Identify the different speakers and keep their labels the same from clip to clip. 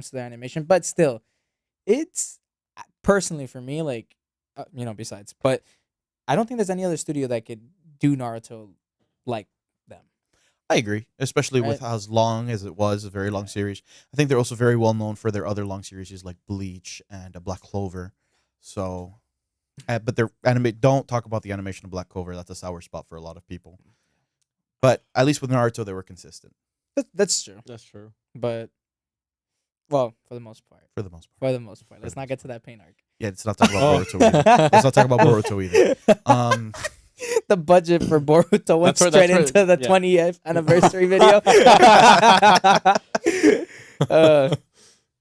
Speaker 1: comes to their animation, but still, it's personally for me like besides, but I don't think there's any other studio that could do Naruto like them.
Speaker 2: I agree, especially with
Speaker 1: Right.
Speaker 2: as long as it was a very long series. I think they're also very well known for their other long series like Bleach and Black Clover. So, but their anime don't talk about the animation of Black Clover. That's a sour spot for a lot of people. But at least with Naruto, they were consistent
Speaker 1: That's true,
Speaker 3: That's true.
Speaker 1: but well, for the most part.
Speaker 2: for the most part.
Speaker 1: For the most part, let's not get to that pain arc.
Speaker 2: Yeah, let's not talk about
Speaker 3: Oh.
Speaker 2: Boruto either. Let's not talk about Boruto either.
Speaker 1: The budget for Boruto went
Speaker 3: That's
Speaker 1: straight
Speaker 3: where-
Speaker 1: into the
Speaker 3: yeah.
Speaker 1: 20th anniversary video.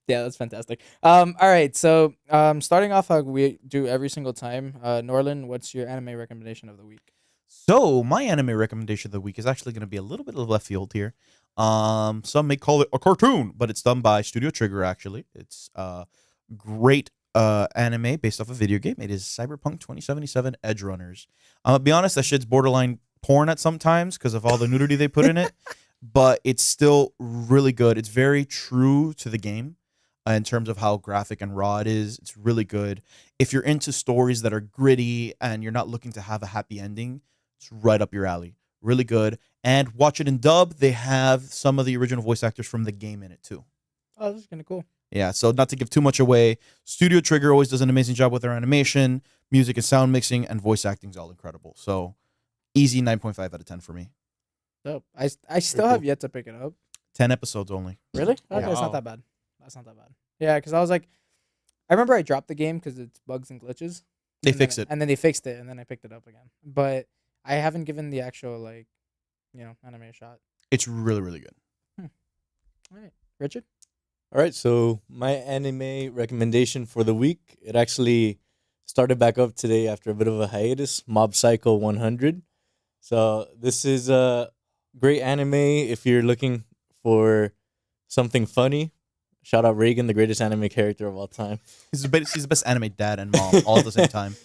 Speaker 1: Yeah, that's fantastic. All right, so starting off how we do every single time, Norlin, what's your anime recommendation of the week?
Speaker 2: So my anime recommendation of the week is actually going to be a little bit of left field here. Some may call it a cartoon, but it's done by Studio Trigger. Actually, it's great anime based off a video game. It is Cyberpunk 2077 Edge Runners. I'm gonna be honest, that shit's borderline porn at sometimes because of all the nudity they put in it, but it's still really good. It's very true to the game in terms of how graphic and raw it is. It's really good. If you're into stories that are gritty and you're not looking to have a happy ending, it's right up your alley. Really good. And watch it in dub. They have some of the original voice actors from the game in it too.
Speaker 1: Oh, this is kind of cool.
Speaker 2: Yeah, so not to give too much away, Studio Trigger always does an amazing job with their animation, music and sound mixing, and voice acting is all incredible. So easy 9.5 out of 10 for me.
Speaker 1: Dope. I still have yet to pick it up.
Speaker 2: 10 episodes only.
Speaker 1: Really? Okay,
Speaker 3: Yeah.
Speaker 1: it's not that bad. That's not that bad. Yeah, because I was like, I remember I dropped the game because it's bugs and glitches.
Speaker 2: They
Speaker 1: and
Speaker 2: fixed
Speaker 1: then,
Speaker 2: it.
Speaker 1: and then they fixed it, and then I picked it up again. But I haven't given the actual anime a shot.
Speaker 2: It's really, really good.
Speaker 1: All right, Richard.
Speaker 3: All right, so my anime recommendation for the week, it actually started back up today after a bit of a hiatus, Mob Psycho 100. So this is a great anime if you're looking for something funny. Shout out Reagan, the greatest anime character of all time.
Speaker 2: He's the best anime dad and mom all at the same time.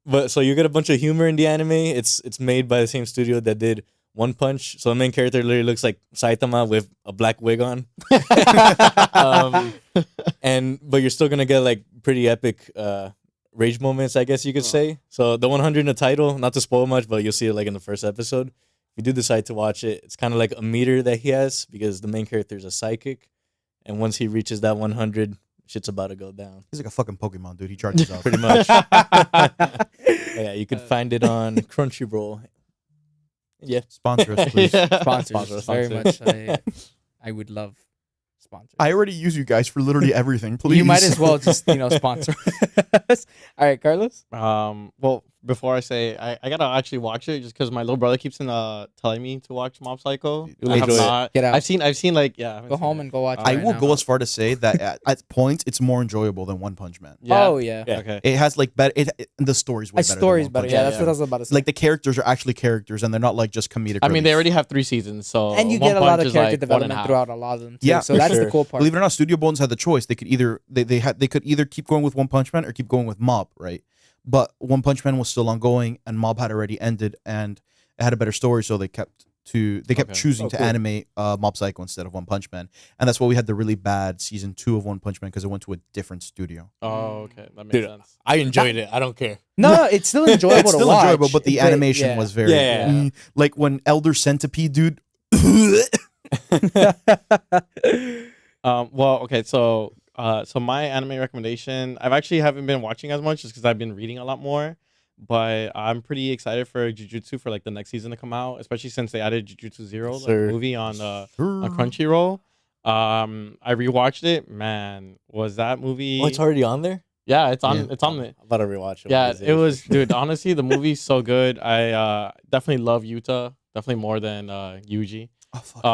Speaker 3: But so you get a bunch of humor in the anime. It's made by the same studio that did One Punch. So the main character literally looks like Saitama with a black wig on. But you're still gonna get like pretty epic rage moments, I guess you could say. So the 100 in the title, not to spoil much, but you'll see it like in the first episode. If you do decide to watch it, it's kind of like a meter that he has because the main character is a psychic, and once he reaches that 100, shit's about to go down.
Speaker 2: He's like a fucking Pokemon, dude. He charges up.
Speaker 3: Pretty much. Yeah, you can find it on Crunchyroll. Yeah.
Speaker 2: Sponsor us, please.
Speaker 1: Sponsors. Very much. I would love sponsors.
Speaker 2: I already use you guys for literally everything. Please.
Speaker 1: You might as well just sponsor us. All right, Carlos.
Speaker 3: Well, before I say, I gotta actually watch it just because my little brother keeps telling me to watch Mob Psycho.
Speaker 2: You'll
Speaker 3: I have
Speaker 2: enjoy it.
Speaker 3: not.
Speaker 1: Get out.
Speaker 3: I've seen like I haven't
Speaker 1: Go
Speaker 3: seen
Speaker 1: home
Speaker 3: it.
Speaker 1: and go watch it.
Speaker 2: I
Speaker 1: right
Speaker 2: will
Speaker 1: now.
Speaker 2: go as far to say that at points it's more enjoyable than One Punch Man.
Speaker 3: Yeah.
Speaker 1: Oh yeah.
Speaker 3: Yeah. Okay.
Speaker 2: It has like better. The story's way
Speaker 1: My
Speaker 2: better. than
Speaker 1: story's
Speaker 2: One
Speaker 1: better.
Speaker 2: Punch
Speaker 1: Yeah,
Speaker 2: Man.
Speaker 1: that's what I was about to say.
Speaker 2: Like the characters are actually characters, and they're not like just comedic.
Speaker 3: I mean, they
Speaker 2: relief.
Speaker 3: already have 3 seasons, so
Speaker 1: and you
Speaker 3: One
Speaker 1: get a lot
Speaker 3: Punch
Speaker 1: of
Speaker 3: is,
Speaker 1: character
Speaker 3: like, 1.5.
Speaker 1: development throughout a lot of them. Too.
Speaker 2: Yeah,
Speaker 1: so
Speaker 2: for
Speaker 1: that's
Speaker 3: sure.
Speaker 1: the cool part.
Speaker 2: Believe it or not, Studio Bones had the choice. They could either they could either keep going with One Punch Man or keep going with Mob, right? But One Punch Man was still ongoing, and Mob had already ended, and it had a better story, so they kept
Speaker 3: Okay.
Speaker 2: choosing
Speaker 1: Oh,
Speaker 2: to
Speaker 1: cool.
Speaker 2: animate Mob Psycho instead of One Punch Man, and that's why we had the really bad season 2 of One Punch Man because it went to a different studio.
Speaker 3: Oh, okay, that makes
Speaker 4: Dude,
Speaker 3: sense.
Speaker 4: I enjoyed it. I don't care.
Speaker 1: No, it's still enjoyable
Speaker 2: It's
Speaker 1: to
Speaker 2: still
Speaker 1: watch.
Speaker 2: enjoyable, but the animation
Speaker 1: yeah.
Speaker 2: was very
Speaker 3: Yeah.
Speaker 2: like when Elder Centipede, dude.
Speaker 3: Well, okay, so my anime recommendation, I've actually haven't been watching as much just because I've been reading a lot more, but I'm pretty excited for Jujutsu for like the next season to come out, especially since they added Jujutsu Zero, like,
Speaker 4: Sir.
Speaker 3: movie on Crunchyroll. I rewatched it. Man, was that movie?
Speaker 4: Oh, it's already on there?
Speaker 3: Yeah, it's on.
Speaker 2: Yeah.
Speaker 3: It's on the.
Speaker 4: I'm about to rewatch it.
Speaker 3: Yeah,
Speaker 4: one of these
Speaker 3: it
Speaker 4: days.
Speaker 3: was, dude. Honestly, the movie's so good. I definitely love Yuta, definitely more than Yuji.
Speaker 2: Oh, fuck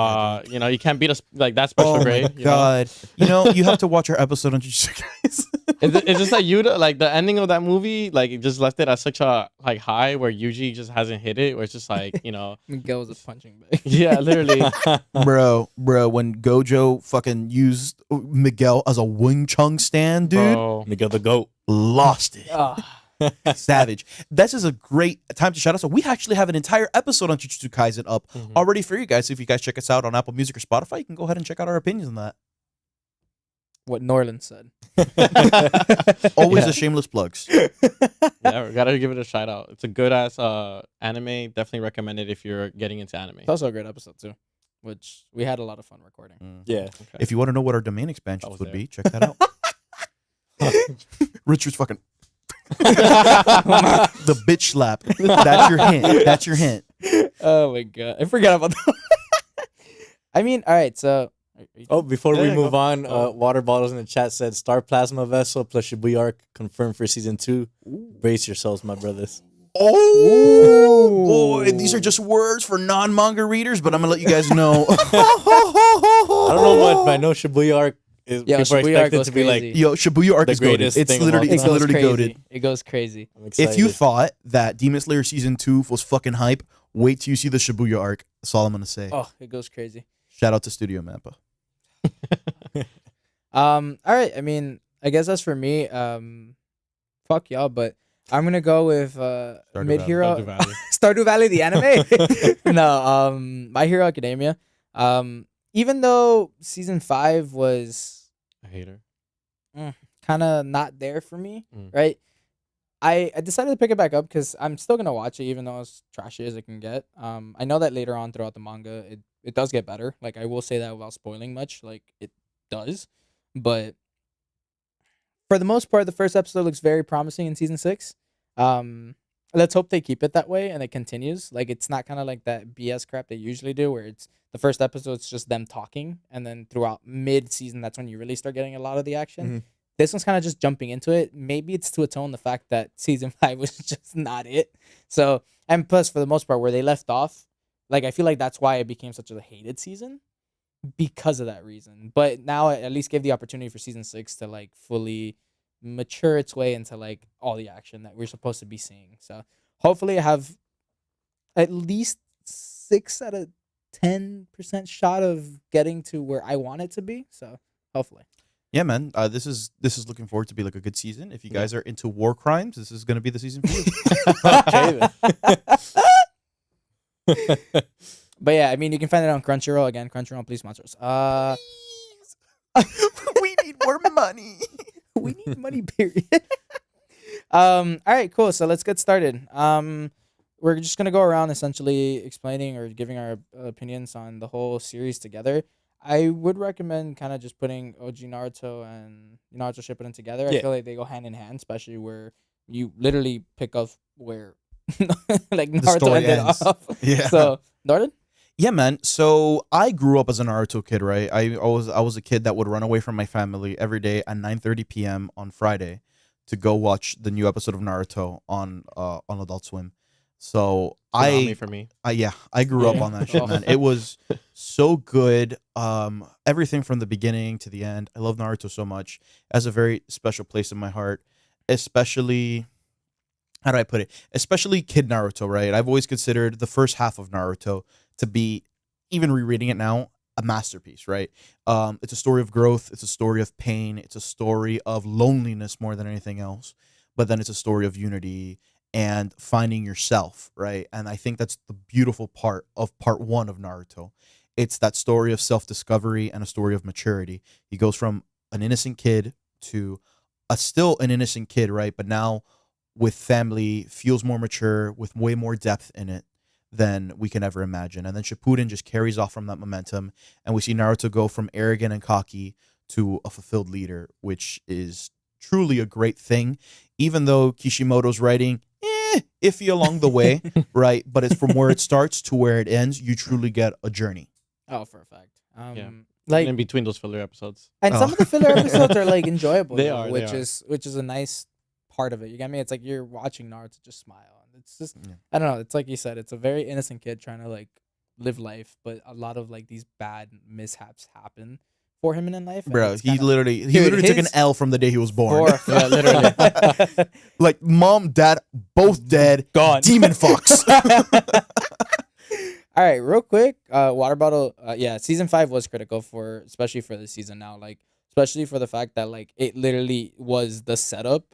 Speaker 2: yeah, dude.
Speaker 3: You can't beat us like that special
Speaker 2: Oh
Speaker 3: grade.
Speaker 2: my god! You have to watch our episode on Jujutsu, guys.
Speaker 3: It's just that Yuta, like the ending of that movie, like it just left it at such a like high where Yuji just hasn't hit it. Where it's just like
Speaker 1: Miguel was a punching bag.
Speaker 3: yeah, literally.
Speaker 2: bro, when Gojo fucking used Miguel as a Wing Chun stand, dude,
Speaker 3: Bro.
Speaker 4: Miguel the Goat.
Speaker 2: lost it.
Speaker 1: Ah,
Speaker 2: Savage. This is a great time to shout out. So we actually have an entire episode on Jujutsu Kaisen up
Speaker 3: Mhm.
Speaker 2: already for you guys. So if you guys check us out on Apple Music or Spotify, you can go ahead and check out our opinions on that.
Speaker 1: what Norland said.
Speaker 2: Always
Speaker 3: Yeah.
Speaker 2: the shameless plugs.
Speaker 5: Yeah, we gotta give it a shout out. It's a good ass anime. Definitely recommend it if you're getting into anime.
Speaker 1: It's also a great episode too, which we had a lot of fun recording.
Speaker 3: Yeah.
Speaker 5: Okay.
Speaker 2: If you want to know what our domain expansions
Speaker 5: was
Speaker 2: would
Speaker 5: there.
Speaker 2: be, check that out. Richard's fucking
Speaker 1: Oh
Speaker 2: the bitch slap. That's your hint. That's your hint.
Speaker 1: Oh my god, I forgot about that. I mean, all right, so.
Speaker 3: Oh, before we
Speaker 5: Yeah,
Speaker 3: move
Speaker 5: go.
Speaker 3: on,
Speaker 5: Oh.
Speaker 3: Water Bottles in the chat said Star Plasma Vessel plus Shibuya Arc confirmed for season 2. Brace yourselves, my brothers.
Speaker 2: Oh boy, these are just words for non-manga readers, but I'm gonna let you guys know.
Speaker 3: I don't know what, but I know Shibuya Arc is
Speaker 1: Yeah,
Speaker 3: people are
Speaker 1: Shibuya Arc
Speaker 3: expected
Speaker 1: goes
Speaker 3: to be like.
Speaker 1: crazy.
Speaker 2: Yo, Shibuya Arc
Speaker 3: The
Speaker 2: is goated.
Speaker 3: greatest
Speaker 2: It's
Speaker 3: thing of
Speaker 2: literally,
Speaker 3: all
Speaker 2: it's
Speaker 3: time.
Speaker 2: literally
Speaker 1: crazy.
Speaker 2: goated.
Speaker 1: It goes crazy.
Speaker 3: I'm excited.
Speaker 2: If you thought that Demon Slayer season 2 was fucking hype, wait till you see the Shibuya arc. That's all I'm gonna say.
Speaker 1: Oh, it goes crazy.
Speaker 2: Shout out to Studio Mappa.
Speaker 1: All right. I mean, I guess that's for me. Fuck y'all, but I'm gonna go with Mid
Speaker 5: Stardew
Speaker 1: Hero,
Speaker 5: Valley.
Speaker 1: Stardew Valley, the anime. No, My Hero Academia. Even though season 5 was
Speaker 5: I hate her.
Speaker 1: kind of not there for me,
Speaker 5: Mm.
Speaker 1: right? I decided to pick it back up because I'm still gonna watch it, even though it's trashy as it can get. I know that later on throughout the manga, it does get better. Like I will say that without spoiling much, like it does. But for the most part, the first episode looks very promising in season 6. Let's hope they keep it that way and it continues. Like it's not kind of like that BS crap they usually do, where it's the first episode's just them talking, and then throughout mid season, that's when you really start getting a lot of the action.
Speaker 3: Mhm.
Speaker 1: This one's kind of just jumping into it. Maybe it's to atone the fact that season 5 was just not it. So, and plus, for the most part, where they left off, like I feel like that's why it became such a hated season because of that reason. But now it at least gave the opportunity for season 6 to like fully mature its way into like all the action that we're supposed to be seeing. So hopefully I have at least 6 out of 10% shot of getting to where I want it to be. So hopefully.
Speaker 2: Yeah, man. This is looking forward to be like a good season. If you
Speaker 3: Yeah.
Speaker 2: guys are into war crimes, this is gonna be the season for you.
Speaker 3: Okay, then.
Speaker 1: But yeah, I mean, you can find it on Crunchyroll. Again, Crunchyroll, please sponsor us.
Speaker 2: We need more money.
Speaker 1: We need money, period. All right, cool. So let's get started. We're just gonna go around essentially explaining or giving our opinions on the whole series together. I would recommend kind of just putting OG Naruto and Naruto Shippuden together. I
Speaker 3: Yeah.
Speaker 1: feel like they go hand in hand, especially where you literally pick up where like
Speaker 2: The
Speaker 1: Naruto
Speaker 2: story
Speaker 1: ended
Speaker 2: ends.
Speaker 1: off.
Speaker 2: Yeah.
Speaker 1: So Norton?
Speaker 2: Yeah, man. So I grew up as a Naruto kid, right? I was a kid that would run away from my family every day at 9:30 p.m. on Friday to go watch the new episode of Naruto on Adult Swim. So
Speaker 5: Tsunami for me.
Speaker 2: I grew up
Speaker 1: Yeah.
Speaker 2: on that shit,
Speaker 1: Oh.
Speaker 2: man. It was so good. Everything from the beginning to the end. I love Naruto so much. It has a very special place in my heart, especially. How do I put it? Especially kid Naruto, right? I've always considered the first half of Naruto to be, even rereading it now, a masterpiece, right? It's a story of growth. It's a story of pain. It's a story of loneliness more than anything else. But then it's a story of unity and finding yourself, right? And I think that's the beautiful part of part 1 of Naruto. It's that story of self-discovery and a story of maturity. He goes from an innocent kid to still an innocent kid, right? But now with family, feels more mature, with way more depth in it than we can ever imagine. And then Shippuden just carries off from that momentum, and we see Naruto go from arrogant and cocky to a fulfilled leader, which is truly a great thing, even though Kishimoto's writing, iffy along the way, right? But it's from where it starts to where it ends, you truly get a journey.
Speaker 1: Oh, for a fact.
Speaker 5: Yeah.
Speaker 1: Like
Speaker 5: in between those filler episodes.
Speaker 1: and some
Speaker 2: Oh.
Speaker 1: of the filler episodes are like enjoyable,
Speaker 5: They
Speaker 1: though,
Speaker 5: are, they
Speaker 1: which
Speaker 5: are.
Speaker 1: is a nice part of it. You get me? It's like you're watching Naruto just smile. And it's just
Speaker 2: Yeah.
Speaker 1: I don't know. It's like you said. It's a very innocent kid trying to like live life, but a lot of like these bad mishaps happen for him in life. and
Speaker 2: Bro,
Speaker 1: it's
Speaker 2: he
Speaker 1: kinda-
Speaker 2: literally
Speaker 1: Dude,
Speaker 2: took an
Speaker 1: his-
Speaker 2: L from the day he was born.
Speaker 1: yeah, literally
Speaker 2: Like mom, dad, both dead.
Speaker 1: gone.
Speaker 2: Demon fucks.
Speaker 1: All right, real quick, water bottle. Yeah, season 5 was critical for, especially for this season now. Like, especially for the fact that like it literally was the setup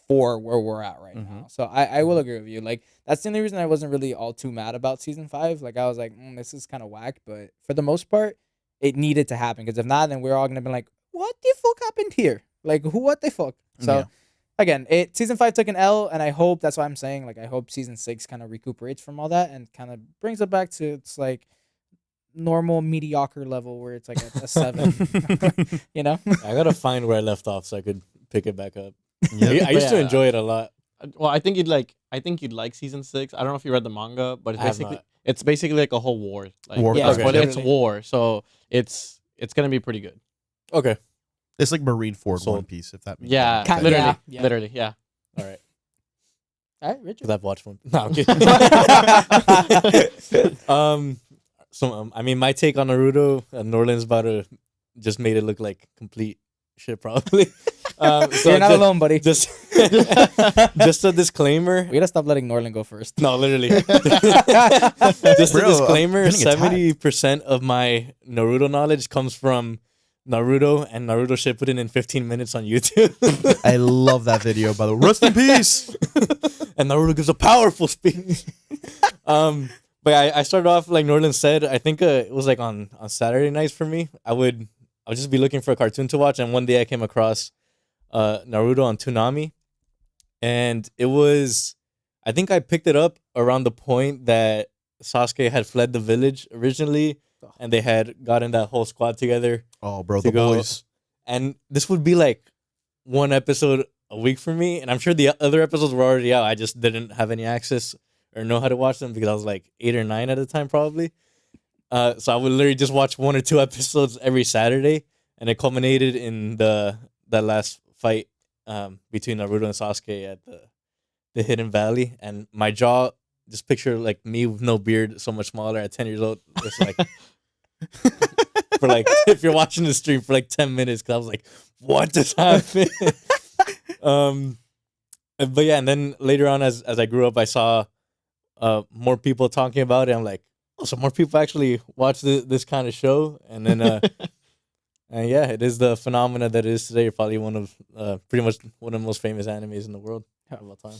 Speaker 1: for where we're at right now. So I will agree with you. Like, that's the only reason I wasn't really all too mad about season 5. Like, I was like, this is kind of whack, but for the most part, it needed to happen because if not, then we're all gonna be like, what the fuck happened here? Like, what the fuck? So,
Speaker 2: Yeah.
Speaker 1: again, season 5 took an L, and I hope that's why I'm saying, like, I hope season 6 kind of recuperates from all that and kind of brings it back to its like normal mediocre level where it's like a 7. You know?
Speaker 3: I gotta find where I left off so I could pick it back up.
Speaker 2: Yep.
Speaker 3: I used to
Speaker 5: Yeah.
Speaker 3: enjoy it a lot.
Speaker 5: Well, I think you'd like season 6. I don't know if you read the manga, but
Speaker 3: I have
Speaker 5: it's basically like a whole war. Like,
Speaker 2: War.
Speaker 1: Yeah,
Speaker 2: Okay.
Speaker 5: but it's
Speaker 1: literally.
Speaker 5: war, so it's gonna be pretty good.
Speaker 3: Okay.
Speaker 2: It's like Marineford
Speaker 3: Sold.
Speaker 2: One Piece, if that makes
Speaker 5: Yeah,
Speaker 2: sense.
Speaker 1: Kinda.
Speaker 5: literally,
Speaker 1: Yeah.
Speaker 5: yeah.
Speaker 3: All right.
Speaker 1: All right, Richard.
Speaker 3: Because I've watched one. No, I'm kidding. I mean, my take on Naruto, Norland's about to just made it look like complete shit, probably. So
Speaker 1: You're not
Speaker 3: just,
Speaker 1: alone, buddy.
Speaker 3: Just, just a disclaimer.
Speaker 1: We gotta stop letting Norland go first.
Speaker 3: No, literally. Just
Speaker 2: Bro,
Speaker 3: a disclaimer:
Speaker 2: I'm getting attacked.
Speaker 3: 70% of my Naruto knowledge comes from Naruto and Naruto Shippuden in 15 minutes on YouTube.
Speaker 2: I love that video, by the way. Rest in peace.
Speaker 3: And Naruto gives a powerful speech. But I started off like Norland said. I think it was like on Saturday nights for me. I would just be looking for a cartoon to watch, and one day I came across Naruto on Toonami, and it was, I think I picked it up around the point that Sasuke had fled the village originally, and they had gotten that whole squad together.
Speaker 2: Oh, bro,
Speaker 3: To
Speaker 2: the
Speaker 3: go-
Speaker 2: boys.
Speaker 3: And this would be like one episode a week for me, and I'm sure the other episodes were already out. I just didn't have any access or know how to watch them because I was like 8 or 9 at the time, probably. So I would literally just watch 1 or 2 episodes every Saturday, and it culminated in that last fight between Naruto and Sasuke at the Hidden Valley. And my jaw, just picture like me with no beard, so much smaller at 10 years old, just like for like if you're watching the stream for like 10 minutes, because I was like, what just happened? But yeah, and then later on, as I grew up, I saw more people talking about it. I'm like, oh, so more people actually watch this kind of show, and then and yeah, it is the phenomena that it is today. Probably one of pretty much one of the most famous animes in the world of all time.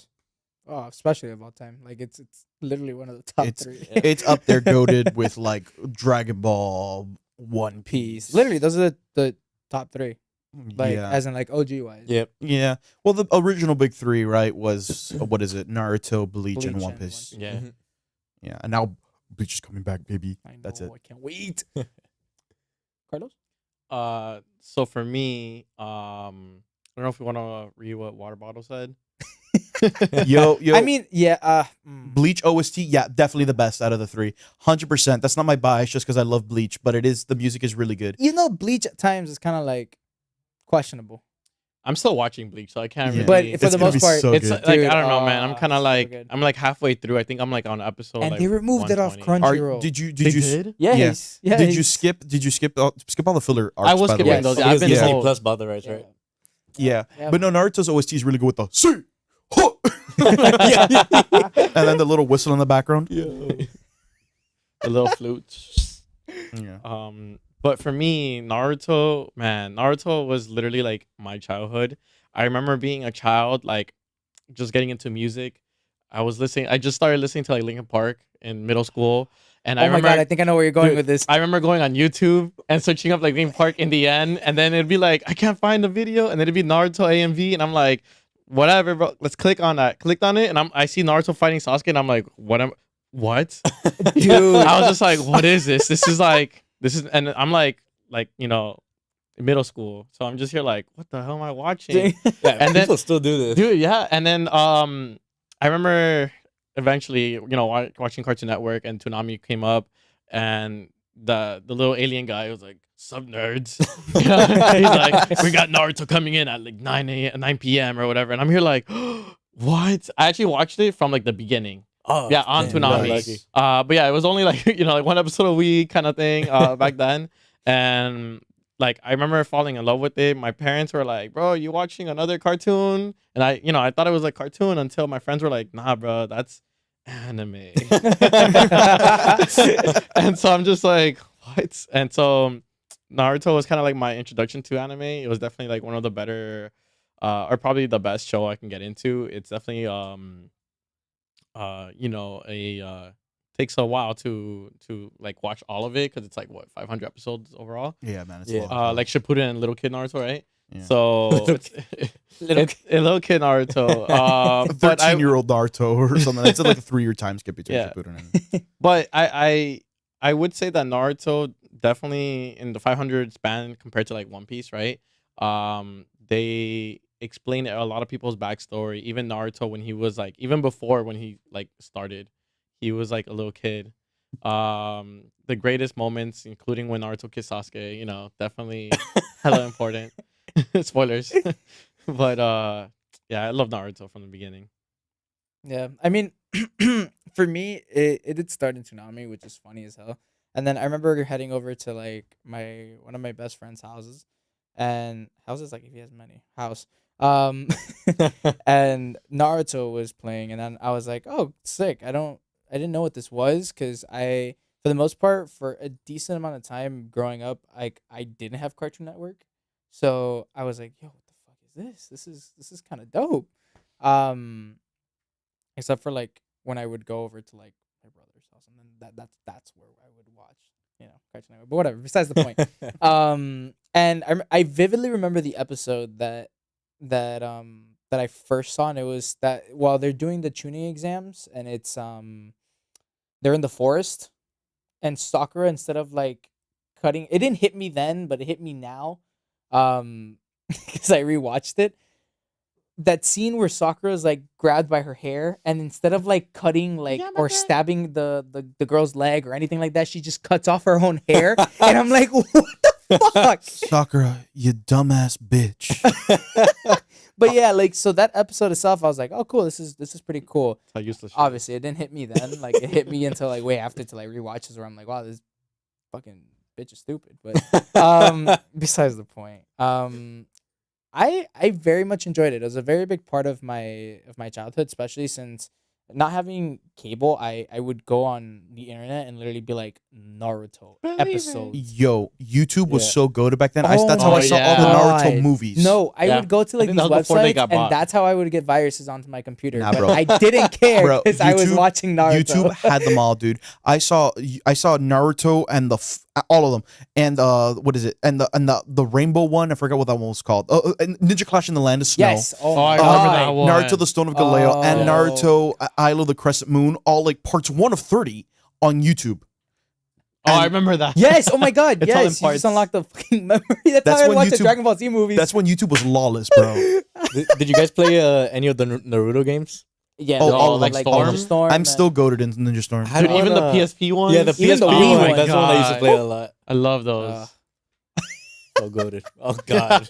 Speaker 1: Oh, especially of all time. Like it's literally one of the top
Speaker 2: It's-
Speaker 1: 3.
Speaker 2: It's up there goated with like Dragon Ball, One Piece.
Speaker 1: Piece. Literally, those are the top 3. Like
Speaker 2: yeah.
Speaker 1: as in like OG wise.
Speaker 3: Yep.
Speaker 2: Yeah. Well, the original big 3, right, was what is it? Naruto, Bleach, and
Speaker 1: Bleach
Speaker 2: One
Speaker 1: and One
Speaker 2: Piece.
Speaker 1: Piece.
Speaker 5: Yeah.
Speaker 3: Mhm.
Speaker 2: Yeah. And now Bleach is coming back, baby.
Speaker 1: I know,
Speaker 2: That's it.
Speaker 1: I can't wait. Carlos?
Speaker 5: So for me, I don't know if you want to read what Water Bottle said.
Speaker 2: Yo.
Speaker 1: I mean, yeah.
Speaker 2: Bleach OST, yeah, definitely the best out of the 3. 100%. That's not my bias just because I love Bleach, but the music is really good.
Speaker 1: You know, Bleach at times is kind of like questionable.
Speaker 5: I'm still watching Bleach, so I can't
Speaker 2: Yeah.
Speaker 5: really.
Speaker 1: But for
Speaker 2: It's
Speaker 1: the
Speaker 2: gonna
Speaker 1: most
Speaker 2: be
Speaker 1: part,
Speaker 2: so
Speaker 5: it's
Speaker 2: good.
Speaker 5: like
Speaker 1: Dude,
Speaker 5: I don't know, man. I'm kind
Speaker 1: so
Speaker 5: of like
Speaker 1: good.
Speaker 5: I'm like halfway through. I think I'm like on episode.
Speaker 1: And
Speaker 5: like
Speaker 1: they removed it off
Speaker 5: 120.
Speaker 1: Crunchyroll.
Speaker 2: Did you
Speaker 5: They
Speaker 2: did you
Speaker 5: did?
Speaker 1: Yes. Yes.
Speaker 2: did you skip all the filler arcs?
Speaker 5: I was
Speaker 2: by the
Speaker 5: skipping
Speaker 2: way?
Speaker 5: those.
Speaker 3: Because
Speaker 5: I've been
Speaker 3: Disney
Speaker 5: told.
Speaker 3: Plus bought the rights, right?
Speaker 2: Yeah.
Speaker 1: Yeah.
Speaker 2: But no, Naruto's OST is really good with the "See!" Huh! and then the little whistle in the background.
Speaker 5: The little flute.
Speaker 2: Yeah.
Speaker 5: But for me, Naruto was literally like my childhood. I remember being a child, like just getting into music. I just started listening to like Linkin Park in middle school, and I
Speaker 1: Oh my
Speaker 5: remember
Speaker 1: god, I think I know where you're going
Speaker 5: Dude,
Speaker 1: with this.
Speaker 5: I remember going on YouTube and searching up like Linkin Park in the end, and then it'd be like I can't find the video, and then it'd be Naruto AMV, and I'm like, whatever, bro. Let's click on that. Clicked on it, and I see Naruto fighting Sasuke, and I'm like, what?
Speaker 1: Dude.
Speaker 5: I was just like, what is this? And I'm like middle school, so I'm just here like, what the hell am I watching?
Speaker 3: Yeah,
Speaker 5: And then-
Speaker 3: people still do this.
Speaker 5: Dude, yeah. And then I remember eventually, watching Cartoon Network, and Toonami came up, and the little alien guy was like, "Sup, nerds?" He's like, "We got Naruto coming in at like 9 p.m. or whatever," and I'm here like, "What?" I actually watched it from like the beginning.
Speaker 3: Oh,
Speaker 5: Yeah, on
Speaker 3: damn, you got
Speaker 5: Toonami.
Speaker 3: lucky.
Speaker 5: But yeah, it was only like like one episode a week kind of thing back then, and like I remember falling in love with it. My parents were like, "Bro, you watching another cartoon?" And I thought it was a cartoon until my friends were like, "Nah, bro, that's anime." And so I'm just like, "What?" And so Naruto was kind of like my introduction to anime. It was definitely like one of the better, or probably the best show I can get into. It's definitely a takes a while to like watch all of it because it's like what 500 episodes overall.
Speaker 2: Yeah, man, it's
Speaker 3: Yeah.
Speaker 2: long.
Speaker 5: Like Shippuden and Little Kid Naruto, right?
Speaker 2: Yeah.
Speaker 5: So
Speaker 3: Little
Speaker 5: it's,
Speaker 1: Little
Speaker 5: it's a Little Kid Naruto.
Speaker 2: a
Speaker 5: But I
Speaker 2: 13-year-old Naruto or something. It's like a 3-year time skip between
Speaker 5: Yeah.
Speaker 2: Shippuden and
Speaker 5: But I would say that Naruto definitely in the 500 span compared to like One Piece, right? They explain a lot of people's backstory. Even Naruto when he was like even before when he like started, he was like a little kid. The greatest moments, including when Naruto kissed Sasuke, definitely hella important. Spoilers. But yeah, I love Naruto from the beginning.
Speaker 1: Yeah, I mean, for me, it did start in Toonami, which is funny as hell. And then I remember heading over to like one of my best friend's houses, and houses like if he has many house, um, and Naruto was playing, and then I was like, oh, sick. I didn't know what this was because for the most part, for a decent amount of time growing up, like I didn't have Cartoon Network, so I was like, yo, what the fuck is this? This is kind of dope. Um except for like when I would go over to like my brother's house, and then that's where I would watch, Cartoon Network. But whatever. Besides the point. And I vividly remember the episode that I first saw, and it was that while they're doing the tuning exams, and it's they're in the forest, and Sakura, instead of like cutting, it didn't hit me then, but it hit me now, because I rewatched it, that scene where Sakura is like grabbed by her hair, and instead of like cutting like or stabbing the girl's leg or anything like that, she just cuts off her own hair. And I'm like, what the fuck?
Speaker 2: Sakura, you dumbass bitch.
Speaker 1: But yeah, like, so that episode itself, I was like, oh cool, this is pretty cool.
Speaker 5: How useless. she is.
Speaker 1: Obviously it didn't hit me then, like it hit me until like way after, to like rewatches where I'm like, wow, this fucking bitch is stupid. But besides the point. I very much enjoyed it. It was a very big part of my childhood, especially since not having cable. I would go on the internet and literally be like, Naruto
Speaker 5: Believe it.
Speaker 1: episodes.
Speaker 2: Yo, YouTube was
Speaker 3: Yeah.
Speaker 2: so good back then.
Speaker 1: Oh
Speaker 2: That's how I
Speaker 5: my
Speaker 2: saw all the
Speaker 1: God.
Speaker 2: Naruto movies.
Speaker 1: No, I
Speaker 5: Yeah.
Speaker 1: would go to like
Speaker 5: think
Speaker 1: these
Speaker 5: that was before they
Speaker 1: websites,
Speaker 5: got
Speaker 1: and
Speaker 5: bought.
Speaker 1: that's how I would get viruses onto my computer.
Speaker 2: Nah,
Speaker 1: but
Speaker 2: bro.
Speaker 1: I didn't care
Speaker 2: Bro,
Speaker 1: because I was
Speaker 2: YouTube-
Speaker 1: watching Naruto.
Speaker 2: YouTube had them all, dude. I saw Naruto and all of them, and what is it? And the rainbow one. I forgot what that one was called. And Ninja Clash in the Land of Snow.
Speaker 1: Yes. Oh,
Speaker 5: Oh,
Speaker 1: my
Speaker 5: I
Speaker 1: God.
Speaker 5: remember that one.
Speaker 2: Naruto the Stone of Galeo, and
Speaker 1: Oh.
Speaker 2: Naruto Isle of the Crescent Moon. All like parts 1 of 30 on YouTube.
Speaker 5: Oh, I
Speaker 2: And
Speaker 5: remember that.
Speaker 1: Yes. Oh my God.
Speaker 5: It's all in
Speaker 1: Yes. You just
Speaker 5: parts.
Speaker 1: unlocked the fucking memory. That's
Speaker 2: That's
Speaker 1: how I
Speaker 2: when
Speaker 1: watched the
Speaker 2: YouTube-
Speaker 1: Dragon Ball Z movies.
Speaker 2: That's when YouTube was lawless, bro.
Speaker 3: Did you guys play any of the Naruto games?
Speaker 1: yeah.
Speaker 2: Oh,
Speaker 1: the-
Speaker 2: all of
Speaker 5: like
Speaker 1: like
Speaker 5: Storm?
Speaker 1: Ninja Storm.
Speaker 2: I'm
Speaker 1: and-
Speaker 2: still goaded into Ninja Storm.
Speaker 3: How
Speaker 5: Dude,
Speaker 3: did-
Speaker 5: even the
Speaker 3: uh,
Speaker 5: PSP ones.
Speaker 3: Yeah, the
Speaker 1: Even the
Speaker 3: PSP
Speaker 1: Wii
Speaker 3: one.
Speaker 1: one.
Speaker 3: That's the one I used to
Speaker 5: God.
Speaker 3: play a lot.
Speaker 5: I love those.
Speaker 3: So goated. Oh god.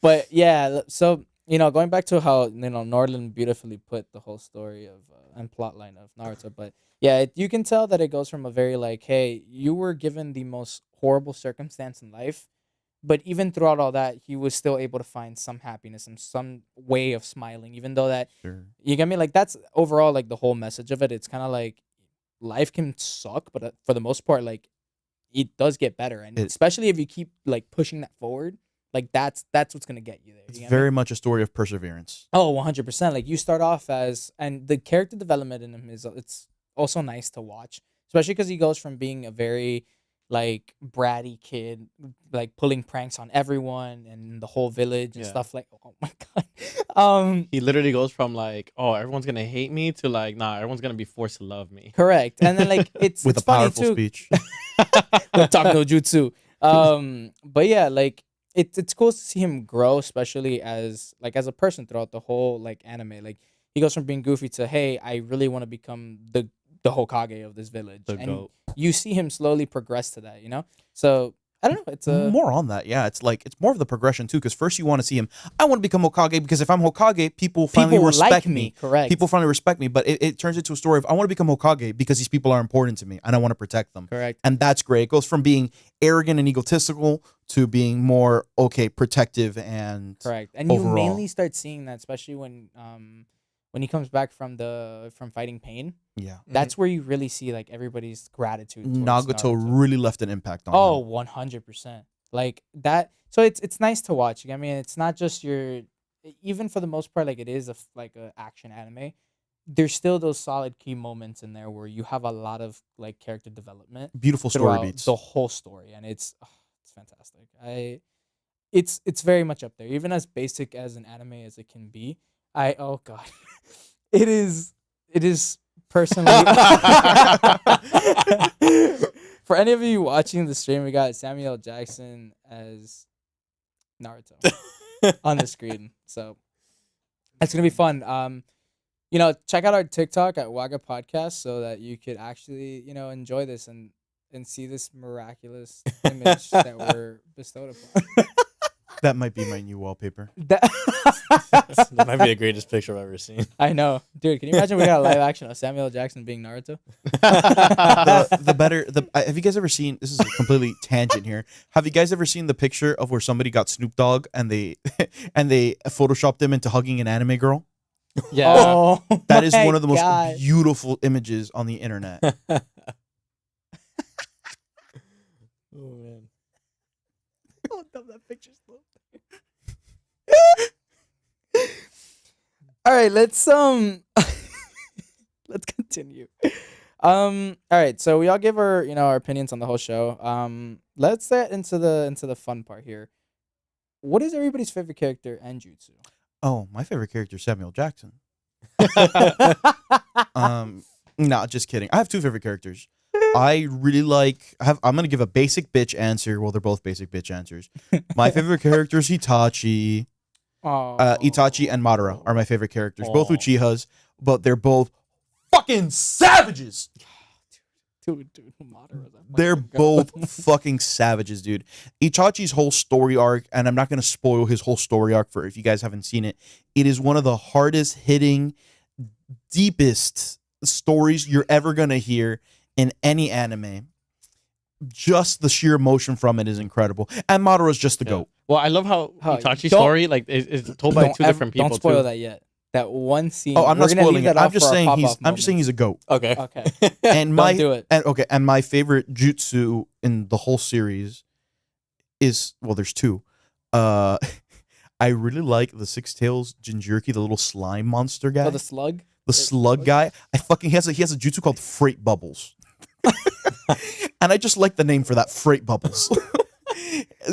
Speaker 1: But yeah, so going back to how Norland beautifully put the whole story of and plot line of Naruto, but yeah, you can tell that it goes from a very like, hey, you were given the most horrible circumstance in life, but even throughout all that, he was still able to find some happiness and some way of smiling, even though that,
Speaker 2: Sure.
Speaker 1: you get me, like that's overall like the whole message of it. It's kind of like life can suck, but for the most part, like it does get better, and especially if you keep like pushing that forward, like that's what's gonna get you there.
Speaker 2: It's
Speaker 1: you get me?
Speaker 2: very much a story of perseverance.
Speaker 1: Oh, 100%. Like you start off and the character development in him it's also nice to watch, especially because he goes from being a very like bratty kid, like pulling pranks on everyone and the whole village and
Speaker 5: Yeah.
Speaker 1: stuff like, oh my God.
Speaker 5: He literally goes from like, oh, everyone's gonna hate me to like, nah, everyone's gonna be forced to love me.
Speaker 1: Correct. And then like it's
Speaker 2: With
Speaker 1: it's
Speaker 2: a
Speaker 1: funny
Speaker 2: powerful
Speaker 1: too.
Speaker 2: speech.
Speaker 1: Talk no jutsu. But yeah, like it's cool to see him grow, especially as a person throughout the whole like anime. Like he goes from being goofy to, hey, I really want to become the Hokage of this village,
Speaker 5: The
Speaker 1: and
Speaker 5: goat.
Speaker 1: you see him slowly progress to that. So I don't know. It's a
Speaker 2: More on that, yeah. It's like it's more of the progression too. Because first you want to see him. I want to become Hokage because if I'm Hokage, people finally
Speaker 1: people
Speaker 2: respect
Speaker 1: like
Speaker 2: me.
Speaker 1: me. Correct.
Speaker 2: People finally respect me. But it turns into a story of I want to become Hokage because these people are important to me and I want to protect them.
Speaker 1: correct.
Speaker 2: And that's great. It goes from being arrogant and egotistical to being more protective and
Speaker 1: Correct. And you
Speaker 2: overall.
Speaker 1: mainly start seeing that, especially when he comes back from fighting pain.
Speaker 2: yeah.
Speaker 1: That's where you really see like everybody's gratitude. towards
Speaker 2: Nagato really left an impact on
Speaker 1: Oh,
Speaker 2: him.
Speaker 1: 100%. Like that. So it's nice to watch. I mean, it's not just even for the most part, like it is like a action anime. there's still those solid key moments in there where you have a lot of like character development
Speaker 2: Beautiful story
Speaker 1: throughout
Speaker 2: beats.
Speaker 1: the whole story, and it's fantastic. It's very much up there, even as basic as an anime as it can be. Oh god, it is personally. For any of you watching the stream, we got Samuel Jackson as Naruto on the screen, so it's gonna be fun. Check out our TikTok at Waga Podcast so that you could actually, enjoy this and see this miraculous image that we're bestowed upon.
Speaker 2: That might be my new wallpaper.
Speaker 1: That
Speaker 3: That might be the greatest picture I've ever seen.
Speaker 1: I know, dude. Can you imagine we got a live action of Samuel Jackson being Naruto?
Speaker 2: Have you guys ever seen? This is a completely tangent here. Have you guys ever seen the picture of where somebody got Snoop Dogg and they photoshopped him into hugging an anime girl?
Speaker 5: Yeah.
Speaker 1: Oh,
Speaker 2: That is
Speaker 1: my
Speaker 2: one of the most
Speaker 1: God.
Speaker 2: beautiful images on the internet.
Speaker 3: Oh man.
Speaker 1: Oh, dumb, that picture's slow. All right, let's let's continue. All right, so we all give our our opinions on the whole show. Let's get into the fun part here. What is everybody's favorite character and jutsu?
Speaker 2: Oh, my favorite character is Samuel Jackson. No, just kidding. I have two favorite characters. I really like. I'm gonna give a basic bitch answer. Well, they're both basic bitch answers. My favorite character is Itachi.
Speaker 1: Oh,
Speaker 2: Itachi and Madara are my favorite characters. Both
Speaker 3: Oh.
Speaker 2: Uchihas, but they're both fucking savages.
Speaker 1: dude, Madara's a
Speaker 2: They're
Speaker 1: fucking
Speaker 2: both
Speaker 1: goat.
Speaker 2: fucking savages, dude. Itachi's whole story arc, and I'm not going to spoil his whole story arc for if you guys haven't seen it. It is one of the hardest hitting, deepest stories you're ever going to hear in any anime. Just the sheer emotion from it is incredible. And Madara's just the
Speaker 5: Yeah.
Speaker 2: goat.
Speaker 5: Well, I love how
Speaker 1: Huh,
Speaker 5: Itachi's
Speaker 1: don't-
Speaker 5: story is told by two different people
Speaker 1: Don't spoil
Speaker 5: too.
Speaker 1: that yet. That one scene.
Speaker 2: Oh, I'm
Speaker 1: we're
Speaker 2: not
Speaker 1: gonna leave
Speaker 2: spoiling it.
Speaker 1: that
Speaker 2: I'm
Speaker 1: off
Speaker 2: just
Speaker 1: for our
Speaker 2: saying
Speaker 1: pop-off
Speaker 2: I'm just saying he's a goat.
Speaker 3: Okay.
Speaker 1: Okay.
Speaker 2: And my
Speaker 1: do it.
Speaker 2: And my favorite jutsu in the whole series is, well, there's two. I really like the Six Tails Jinchuriki, the little slime monster guy,
Speaker 1: Oh, the slug.
Speaker 2: the slug guy. He has a jutsu called Freight Bubbles, and I just like the name for that, Freight Bubbles.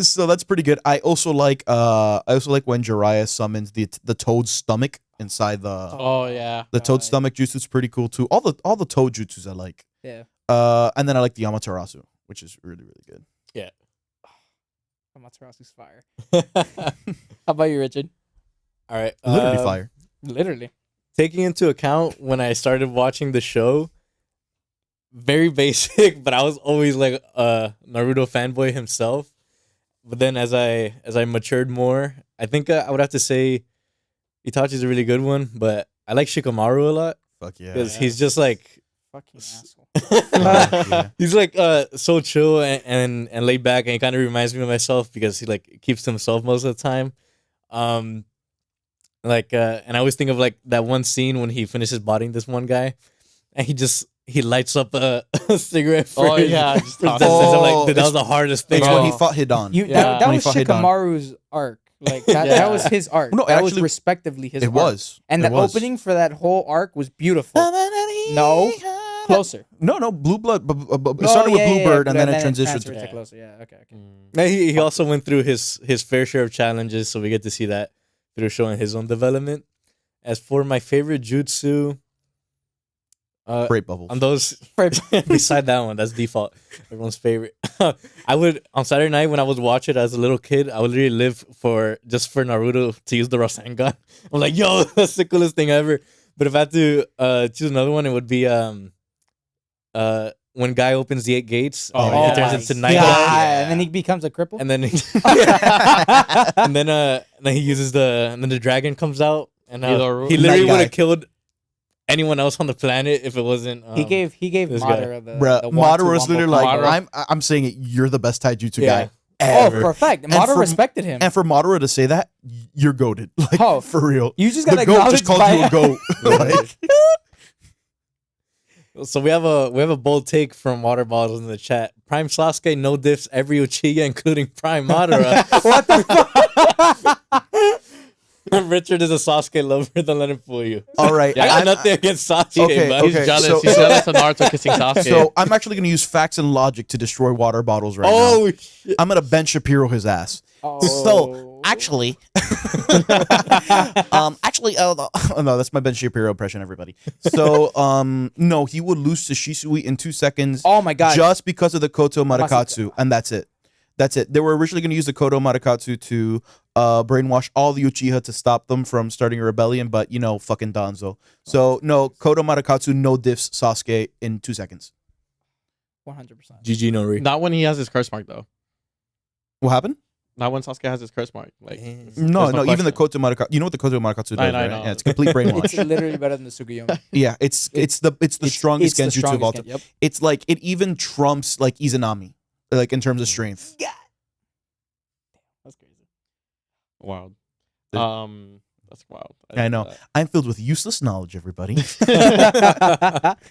Speaker 2: So that's pretty good. I also like when Jiraiya summons the toad's stomach inside the
Speaker 5: Oh yeah.
Speaker 2: toad
Speaker 1: God.
Speaker 2: stomach jutsu. Is pretty cool too. All the toad jutsus I like.
Speaker 1: Yeah.
Speaker 2: And then I like the Amaterasu, which is really, really good.
Speaker 1: Amaterasu's fire. How about you, Richard?
Speaker 3: All right.
Speaker 2: Literally fire.
Speaker 1: Literally.
Speaker 3: Taking into account when I started watching the show, very basic, but I was always like a Naruto fanboy himself. But then as I matured more, I think I would have to say Itachi's a really good one, but I like Shikamaru a lot
Speaker 2: Fuck yeah.
Speaker 3: because he's just like
Speaker 1: Fucking asshole.
Speaker 2: Yeah.
Speaker 3: he's like so chill and laid back, and he kind of reminds me of myself because he like keeps to himself most of the time. And I always think of like that one scene when he finishes bodying this one guy, and he lights up a cigarette for
Speaker 5: Oh
Speaker 3: his-
Speaker 5: yeah.
Speaker 3: for his distance. I'm like, dude, that was the hardest thing.
Speaker 2: It's
Speaker 5: Bro.
Speaker 2: when he fought Hidan.
Speaker 1: You
Speaker 5: Yeah.
Speaker 1: that
Speaker 2: When he
Speaker 1: was
Speaker 2: fought Hidan.
Speaker 1: Shikamaru's arc. Like that
Speaker 5: Yeah.
Speaker 1: was his arc.
Speaker 2: No,
Speaker 1: that was
Speaker 2: actually,
Speaker 1: respectively his
Speaker 2: it
Speaker 1: arc.
Speaker 2: was.
Speaker 1: And
Speaker 2: It
Speaker 1: the
Speaker 2: was.
Speaker 1: opening for that whole arc was beautiful. No. Closer.
Speaker 2: No, Blue Blood. It
Speaker 1: Oh,
Speaker 2: started with
Speaker 1: yeah,
Speaker 2: Blue
Speaker 1: yeah,
Speaker 2: Bird,
Speaker 1: yeah,
Speaker 2: and then it
Speaker 1: transferred
Speaker 2: transitioned to.
Speaker 1: to closer. Yeah, okay.
Speaker 3: No, he also went through his fair share of challenges, so we get to see that through showing his own development. As for my favorite jutsu,
Speaker 2: Great bubbles.
Speaker 3: on those beside that one, that's default. Everyone's favorite. I would on Saturday night when I was watching it as a little kid, I would really live for Naruto to use the Rasengan. I'm like, yo, that's the coolest thing ever. But if I had to choose another one, it would be when Guy opens the 8 gates,
Speaker 5: Oh,
Speaker 3: and
Speaker 5: yeah.
Speaker 3: he turns into Night
Speaker 1: Yeah,
Speaker 3: Guy.
Speaker 1: and then he becomes a cripple.
Speaker 3: And then then he uses and then the dragon comes out, and
Speaker 5: Either-
Speaker 3: he literally
Speaker 2: Night
Speaker 3: would
Speaker 2: Guy.
Speaker 3: have killed anyone else on the planet if it wasn't.
Speaker 1: he gave
Speaker 3: this guy.
Speaker 1: Madara the
Speaker 2: Bruh,
Speaker 1: the
Speaker 2: Madara was
Speaker 1: Wambo
Speaker 2: literally like,
Speaker 1: combo.
Speaker 2: I'm saying it. You're the best taijutsu
Speaker 3: Yeah.
Speaker 2: guy
Speaker 1: Oh,
Speaker 2: ever.
Speaker 1: for a fact.
Speaker 2: And
Speaker 1: Madara
Speaker 2: for-
Speaker 1: respected him.
Speaker 2: And for Madara to say that, you're goated. Like,
Speaker 1: Oh,
Speaker 2: for real.
Speaker 1: You just
Speaker 2: The
Speaker 1: got
Speaker 2: goat just called you a goat. Like,
Speaker 3: So we have a bold take from Water Bottles in the chat. Prime Sasuke no diffs every Uchiha, including Prime Madara.
Speaker 1: What the fuck?
Speaker 3: Richard is a Sasuke lover. Don't let him fool you.
Speaker 2: All right.
Speaker 3: I got
Speaker 2: I'm-
Speaker 3: nothing against Sasuke,
Speaker 2: Okay,
Speaker 3: but
Speaker 5: He's
Speaker 2: okay,
Speaker 5: jealous.
Speaker 2: so-
Speaker 5: He's jealous of Naruto kissing Sasuke.
Speaker 2: So I'm actually going to use facts and logic to destroy water bottles right now.
Speaker 3: oh shit.
Speaker 2: I'm going to Ben Shapiro his ass.
Speaker 1: Oh.
Speaker 2: So actually, oh no, that's my Ben Shapiro impression, everybody. So no, he would lose to Shisui in 2 seconds.
Speaker 1: Oh my god.
Speaker 2: Just because of the Koto Marakatsu, and that's it. That's it. They were originally going to use the Koto Marakatsu to brainwash all the Uchiha to stop them from starting a rebellion, but fucking Danzo. So no, Koto Marakatsu no diffs Sasuke in 2 seconds.
Speaker 1: 100%.
Speaker 3: GG Nori.
Speaker 5: Not when he has his curse mark though.
Speaker 2: What happened?
Speaker 5: Not when Sasuke has his curse mark. Like
Speaker 3: Damn.
Speaker 5: there's
Speaker 2: No, even the
Speaker 5: question.
Speaker 2: Koto Marakatsu. You know what the Koto Marakatsu does,
Speaker 5: I
Speaker 2: right?
Speaker 5: know.
Speaker 2: Yeah, it's complete
Speaker 1: It's
Speaker 2: brainwash.
Speaker 1: literally better than the Suguyomi.
Speaker 2: Yeah, it's the strongest
Speaker 1: it's the
Speaker 2: genjutsu of all
Speaker 1: strongest
Speaker 2: time.
Speaker 1: Yep.
Speaker 2: It's like it even trumps like Izanami, like in terms of strength.
Speaker 1: That's crazy.
Speaker 5: Wild.
Speaker 2: The-
Speaker 5: That's wild.
Speaker 2: I
Speaker 5: didn't
Speaker 2: know.
Speaker 5: that.
Speaker 2: I'm filled with useless knowledge, everybody.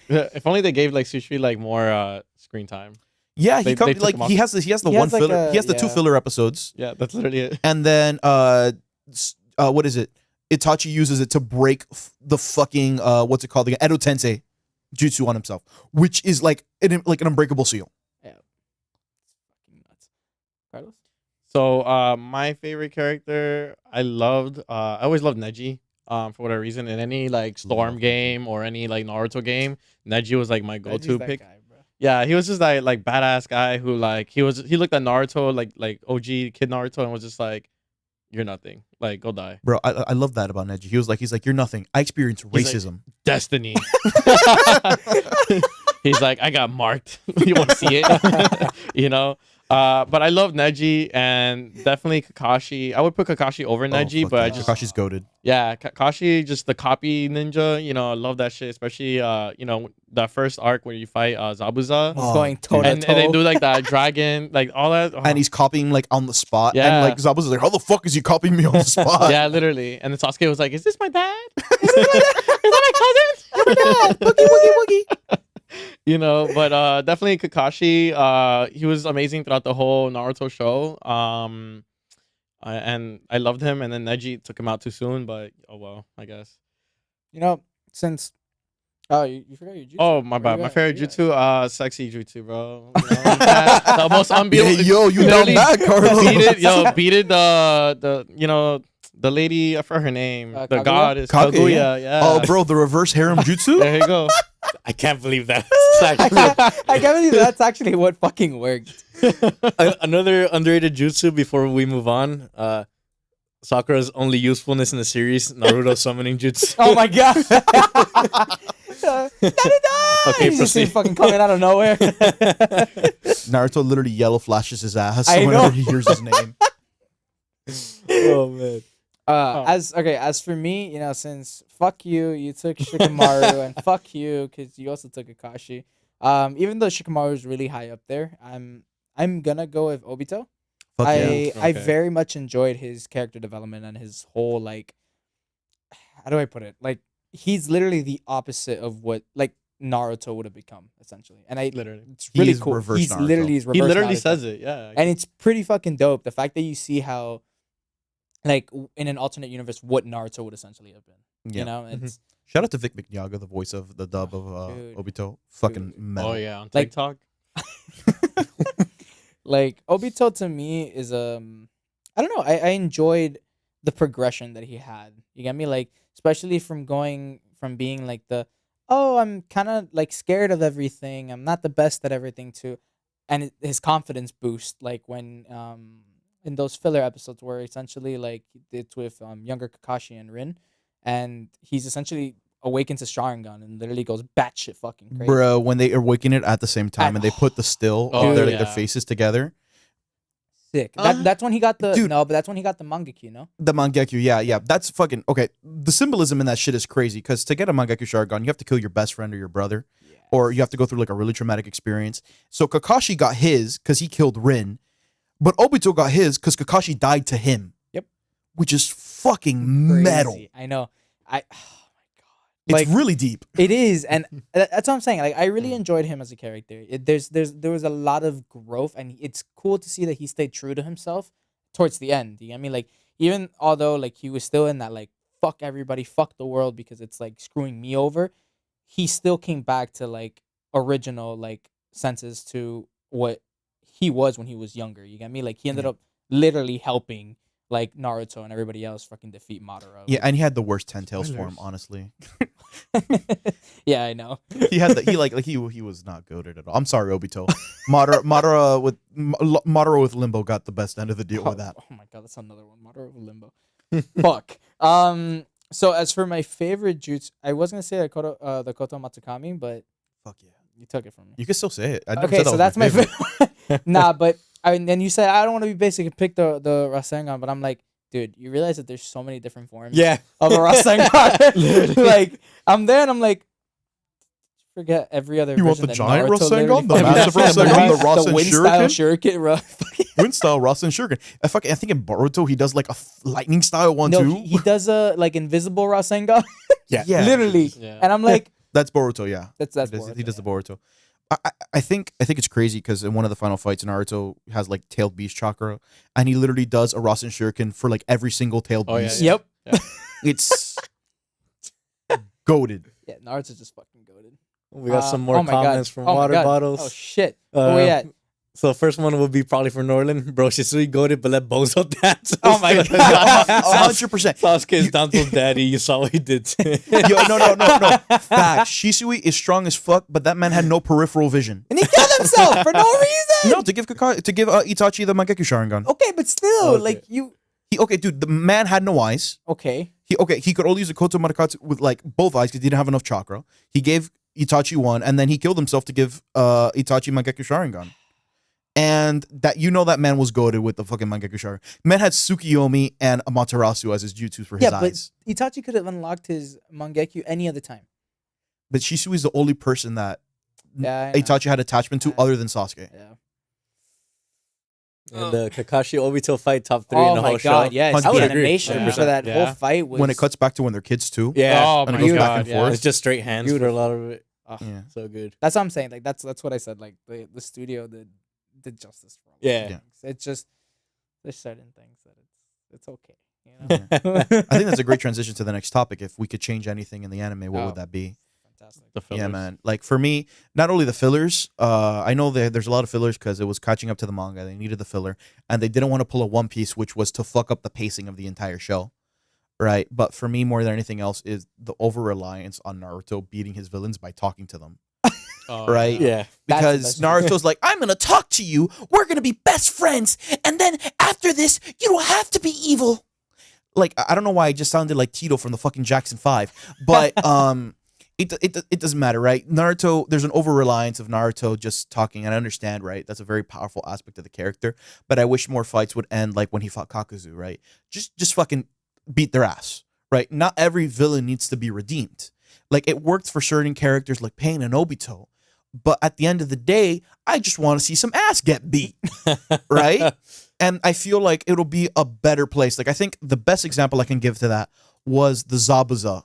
Speaker 5: If only they gave like Sushi like more screen time.
Speaker 2: Yeah,
Speaker 5: They
Speaker 2: he
Speaker 5: took
Speaker 2: like
Speaker 5: him off.
Speaker 2: he has the
Speaker 1: He
Speaker 2: one
Speaker 1: has, like,
Speaker 2: filler. He has the 2
Speaker 1: yeah.
Speaker 2: filler episodes,
Speaker 5: Yeah, that's literally it.
Speaker 2: and then what is it? Itachi uses it to break the fucking what's it called? The Edo Tensei jutsu on himself, which is like an unbreakable seal.
Speaker 1: Yeah. Fucking nuts. Carlos?
Speaker 5: So my favorite character, I always loved Neji. For whatever reason, in any like Storm
Speaker 2: Love Neji.
Speaker 5: game or any like Naruto game, Neji was like my
Speaker 1: Neji's
Speaker 5: go-to
Speaker 1: that
Speaker 5: pick.
Speaker 1: guy, bro.
Speaker 5: Yeah, he was just like badass guy who like he looked at Naruto like OG kid Naruto and was just like, you're nothing. Like go die.
Speaker 2: Bro, I love that about Neji. He's like, you're nothing. I experience
Speaker 5: He's like-
Speaker 2: racism.
Speaker 5: Destiny. He's like, I got marked. You want to see it? you know? But I love Neji and definitely Kakashi. I would put Kakashi over Neji,
Speaker 2: fuck
Speaker 5: but
Speaker 2: yeah.
Speaker 5: I just
Speaker 2: Kakashi's goated.
Speaker 5: yeah, Kakashi just the copy ninja. I love that shit, especially that first arc where you fight Zabuza.
Speaker 2: Oh,
Speaker 1: Going
Speaker 2: dude.
Speaker 1: toe to
Speaker 5: And they
Speaker 1: toe.
Speaker 5: do like that dragon, like all that. Oh.
Speaker 2: And he's copying like on the spot.
Speaker 5: Yeah.
Speaker 2: And like Zabuza's like, how the fuck is he copying me on the spot?
Speaker 5: yeah, literally. And then Sasuke was like, "Is this my dad? Is that my cousin?
Speaker 2: Boogie, boogie, boogie.
Speaker 5: But definitely Kakashi. He was amazing throughout the whole Naruto show. And I loved him. And then Neji took him out too soon. But oh well, I guess.
Speaker 1: Since you forgot your jutsu.
Speaker 5: Oh my
Speaker 1: Where
Speaker 5: bad.
Speaker 1: you
Speaker 5: My
Speaker 1: at?
Speaker 5: favorite
Speaker 1: Where you at?
Speaker 5: jutsu, sexy jutsu, bro. The most unbeatable.
Speaker 2: Hey, yo, you down
Speaker 5: literally
Speaker 2: bad, Carlos.
Speaker 5: beat it. The lady, I forgot her name. The
Speaker 1: Kaguya?
Speaker 5: goddess
Speaker 2: Kaguya,
Speaker 5: Kaguya. Yeah.
Speaker 2: Oh, bro, the reverse harem jutsu?
Speaker 5: There you go.
Speaker 3: I can't believe that.
Speaker 1: I can't believe that's actually what fucking worked.
Speaker 3: Another underrated jutsu before we move on. Sakura's only usefulness in the series, Naruto summoning jutsu.
Speaker 1: Oh my god.
Speaker 3: Okay,
Speaker 1: You just see
Speaker 3: proceed.
Speaker 1: fucking coming out of nowhere.
Speaker 2: Naruto literally yellow flashes his ass
Speaker 1: I
Speaker 2: whenever
Speaker 1: know.
Speaker 2: he hears his name.
Speaker 3: Oh man.
Speaker 1: As for me, since fuck you took Shikamaru and fuck you because you also took Akashi. Even though Shikamaru is really high up there, I'm gonna go with Obito.
Speaker 2: Fuck yeah.
Speaker 1: I
Speaker 5: Okay.
Speaker 1: very much enjoyed his character development and his whole how do I put it? Like he's literally the opposite of what Naruto would have become essentially, and
Speaker 5: Literally.
Speaker 1: it's
Speaker 2: He
Speaker 1: really
Speaker 2: is
Speaker 1: cool.
Speaker 2: reverse
Speaker 1: He's
Speaker 2: Naruto.
Speaker 1: literally his
Speaker 5: He
Speaker 1: reverse
Speaker 5: literally
Speaker 1: Naruto.
Speaker 5: says it. Yeah.
Speaker 1: And it's pretty fucking dope. The fact that you see how, in an alternate universe, what Naruto would essentially have been.
Speaker 2: Yeah.
Speaker 1: You know, it's
Speaker 2: Shout out to Vic Mignogga, the voice of the dub of
Speaker 1: Dude.
Speaker 2: Obito. Fucking
Speaker 1: Dude.
Speaker 2: metal.
Speaker 5: Oh yeah, on
Speaker 1: Like-
Speaker 5: TikTok.
Speaker 1: Obito to me is I don't know. I enjoyed the progression that he had. You get me? Especially from going from being I'm kind of scared of everything. I'm not the best at everything too, and his confidence boost when in those filler episodes where essentially it's with younger Kakashi and Rin, and he's essentially awakens his Sharingan and literally goes batshit fucking crazy.
Speaker 2: Bro, when they awaken it at the same time and they put the still
Speaker 5: Oh,
Speaker 2: of their
Speaker 5: yeah.
Speaker 2: faces together.
Speaker 1: Sick. That's when he got the
Speaker 2: Dude.
Speaker 1: no, but that's when he got the Mangekyu, no?
Speaker 2: The Mangekyu, yeah. That's fucking okay. The symbolism in that shit is crazy because to get a Mangekyu Sharingan, you have to kill your best friend or your brother, or you have to go through a really traumatic experience. So Kakashi got his because he killed Rin, but Obito got his because Kakashi died to him.
Speaker 1: Yep.
Speaker 2: Which is fucking metal.
Speaker 1: Crazy. I know.
Speaker 2: It's really deep.
Speaker 1: It is, and that's what I'm saying. I really enjoyed him as a character. There was a lot of growth, and it's cool to see that he stayed true to himself towards the end. You know what I mean? even although like he was still in that like fuck everybody, fuck the world because it's like screwing me over, he still came back to like original like senses to what he was when he was younger. You get me? Like he ended up literally helping like Naruto and everybody else fucking defeat Madara.
Speaker 2: Yeah, and he had the worst 10 tails form, honestly.
Speaker 1: Yeah, I know.
Speaker 2: He had he was not goated at all. I'm sorry, Obito. Madara with Limbo got the best end of the deal with that.
Speaker 1: Oh my god, that's another one. Madara with Limbo. Fuck. So as for my favorite jutsu, I was gonna say the Koto Matsukami, but
Speaker 2: Fuck yeah.
Speaker 1: you took it from me.
Speaker 2: You can still say it. I never
Speaker 1: Okay,
Speaker 2: said that
Speaker 1: so
Speaker 2: was
Speaker 1: that's my
Speaker 2: favorite.
Speaker 1: favorite. Nah, but and then you said I don't want to be basic and pick the Rasengan, but I'm like, dude, you realize that there's so many different forms
Speaker 3: Yeah.
Speaker 1: of a Rasengan. Like I'm there and I'm like, forget every other.
Speaker 2: You want
Speaker 1: version
Speaker 2: the
Speaker 1: that
Speaker 2: giant
Speaker 1: Naruto literally
Speaker 2: Rasengan, the
Speaker 1: fucking-
Speaker 2: massive Rasengan, the Rasen
Speaker 1: wind style
Speaker 2: Shuriken?
Speaker 1: shuriken.
Speaker 2: Wind style Rasen Shuriken. I think in Boruto he does like a lightning style one
Speaker 1: No,
Speaker 2: too.
Speaker 1: he does a like invisible Rasengan,
Speaker 2: yeah.
Speaker 1: literally,
Speaker 5: Yeah.
Speaker 1: and I'm like,
Speaker 2: That's Boruto, yeah.
Speaker 1: that's
Speaker 2: He does the Boruto. I think it's crazy because in one of the final fights, Naruto has like tailed beast chakra, and he literally does a Rasen Shuriken for like every single tailed
Speaker 5: Oh, yeah,
Speaker 2: beast.
Speaker 5: yeah.
Speaker 1: Yep.
Speaker 2: It's goaded.
Speaker 1: Yeah, Naruto's just fucking goaded.
Speaker 3: We got some more
Speaker 1: oh my God.
Speaker 3: comments from
Speaker 1: Oh my
Speaker 3: water
Speaker 1: God.
Speaker 3: bottles.
Speaker 1: Oh shit. Where we at?
Speaker 3: So the first one will be probably for Norland. Bro, Shisui goated, but let Bozo dance.
Speaker 1: Oh my God.
Speaker 2: 100%.
Speaker 3: Sasuke's down to daddy. You saw what he did.
Speaker 2: Yo, no. Facts. Shisui is strong as fuck, but that man had no peripheral vision.
Speaker 1: And he killed himself for no reason.
Speaker 2: No, to give Itachi the Mangekyo Sharingan.
Speaker 1: Okay, but still,
Speaker 3: Okay.
Speaker 1: like you.
Speaker 2: Okay, dude, the man had no eyes.
Speaker 1: Okay.
Speaker 2: He could only use the Koto Marakatsu with like both eyes because he didn't have enough chakra. He gave Itachi one, and then he killed himself to give Itachi Mangekyo Sharingan. And that man was goated with the fucking Mangekyo Sharingan. Man had Tsukiyomi and Amaterasu as his jutsus for his
Speaker 1: Yeah, but
Speaker 2: eyes.
Speaker 1: Itachi could have unlocked his Mangekyo any other time.
Speaker 2: But Shisui is the only person that
Speaker 1: Yeah, I know.
Speaker 2: Itachi had attachment to
Speaker 1: Yeah.
Speaker 2: other than Sasuke.
Speaker 1: Yeah.
Speaker 3: And the Kakashi Obito fight top 3 in
Speaker 1: Oh
Speaker 3: the
Speaker 1: my
Speaker 3: whole
Speaker 1: god,
Speaker 3: show.
Speaker 1: yes.
Speaker 2: I
Speaker 1: The
Speaker 2: would
Speaker 3: agree.
Speaker 1: animation
Speaker 3: 100%.
Speaker 1: for that
Speaker 5: Yeah.
Speaker 1: whole fight was
Speaker 2: When it cuts back to when they're kids too.
Speaker 3: Yeah.
Speaker 5: Oh
Speaker 2: And it
Speaker 5: my
Speaker 2: goes back
Speaker 5: god.
Speaker 2: and
Speaker 5: yeah.
Speaker 2: forth.
Speaker 3: It's just straight hands for a lot of it.
Speaker 1: Ugh,
Speaker 2: Yeah.
Speaker 3: So good.
Speaker 1: That's what I'm saying. Like that's what I said. Like the studio did justice for all
Speaker 3: Yeah.
Speaker 1: those things. It's just there's certain things that it's okay. You
Speaker 2: Yeah.
Speaker 1: know?
Speaker 2: I think that's a great transition to the next topic. If we could change anything in the anime, what
Speaker 1: Oh.
Speaker 2: would that be?
Speaker 1: Fantastic.
Speaker 5: The
Speaker 2: Yeah,
Speaker 5: fillers.
Speaker 2: man. Like for me, not only the fillers. I know there's a lot of fillers because it was catching up to the manga. They needed the filler, and they didn't want to pull a One Piece, which was to fuck up the pacing of the entire show, right? But for me, more than anything else, is the over reliance on Naruto beating his villains by talking to them,
Speaker 5: Oh,
Speaker 2: right?
Speaker 3: Yeah.
Speaker 2: Because
Speaker 1: That's-
Speaker 2: Naruto's like, I'm gonna talk to you. We're gonna be best friends, and then after this, you don't have to be evil. Like I don't know why I just sounded like Tito from the fucking Jackson 5, but it doesn't matter, right? Naruto, there's an over reliance of Naruto just talking, and I understand, right? That's a very powerful aspect of the character, but I wish more fights would end like when he fought Kakuzu, right? Just fucking beat their ass, right? Not every villain needs to be redeemed. Like it worked for certain characters like Pain and Obito, but at the end of the day, I just want to see some ass get beat, right? And I feel like it'll be a better place. Like I think the best example I can give to that was the Zabuza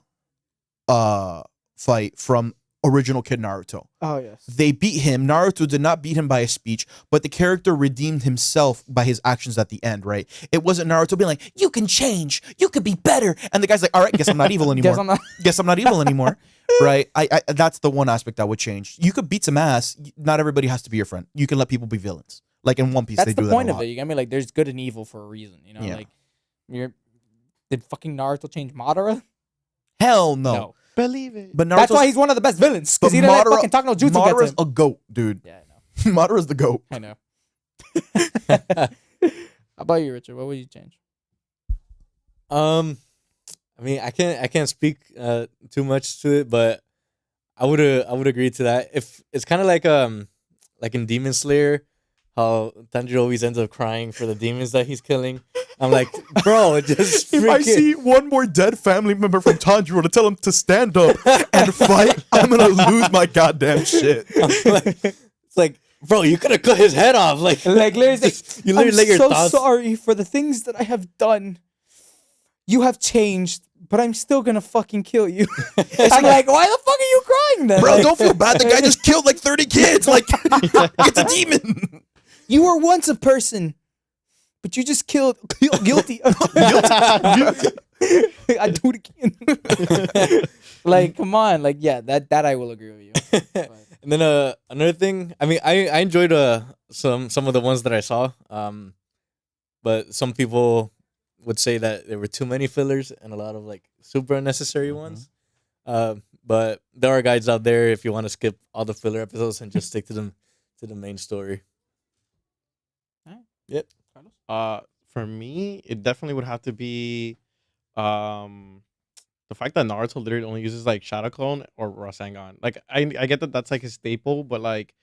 Speaker 2: fight from original Kid Naruto.
Speaker 1: Oh yes.
Speaker 2: They beat him. Naruto did not beat him by a speech, but the character redeemed himself by his actions at the end, right? It wasn't Naruto being like, you can change, you could be better. And the guy's like, all right, guess I'm not evil anymore.
Speaker 1: Guess I'm not.
Speaker 2: Guess I'm not evil anymore. Right? I that's the one aspect that would change. You could beat some ass. Not everybody has to be your friend. You can let people be villains. Like in One Piece,
Speaker 1: That's
Speaker 2: they
Speaker 1: the
Speaker 2: do
Speaker 1: point
Speaker 2: that a
Speaker 1: of
Speaker 2: lot.
Speaker 1: it. You get me? Like there's good and evil for a reason. You know,
Speaker 2: Yeah.
Speaker 1: like did fucking Naruto change Madara?
Speaker 2: Hell no.
Speaker 5: Believe it.
Speaker 2: But
Speaker 1: That's
Speaker 2: Naruto's,
Speaker 1: why he's one of the best villains
Speaker 2: but
Speaker 1: because he didn't let
Speaker 2: Madara-
Speaker 1: fucking talk no jutsu get to
Speaker 2: Madara's
Speaker 1: him.
Speaker 2: a goat, dude.
Speaker 1: Yeah, I know.
Speaker 2: Madara's the goat.
Speaker 1: I know. How about you, Richard? What would you change?
Speaker 3: I mean, I can't speak too much to it, but I would agree to that. If it's kind of like in Demon Slayer, how Tanjiro always ends up crying for the demons that he's killing. I'm like, bro, just
Speaker 2: If I
Speaker 3: freaking.
Speaker 2: see one more dead family member from Tanjiro to tell him to stand up and fight, I'm gonna lose my goddamn shit.
Speaker 3: It's like, bro, you could have cut his head off. Like,
Speaker 1: Like literally,
Speaker 3: you literally
Speaker 1: I'm
Speaker 3: let your
Speaker 1: so
Speaker 3: thoughts.
Speaker 1: sorry for the things that I have done. You have changed, but I'm still gonna fucking kill you. I'm like, why the fuck are you crying then?
Speaker 2: Bro,
Speaker 1: Like,
Speaker 2: don't feel bad. The guy just killed like 30 kids. Like, it's a demon.
Speaker 1: you were once a person, but you just killed guilty. I do it again. Like, come on, like, yeah, that I will agree with you. But,
Speaker 3: And then another thing, I mean, I enjoyed some of the ones that I saw. But some people would say that there were too many fillers and a lot of like super unnecessary ones. But there are guides out there if you want to skip all the filler episodes and just stick to them to the main story. Yep.
Speaker 5: For me, it definitely would have to be, the fact that Naruto literally only uses like Shadow Clone or Rasengan. Like I get that that's like his staple, but like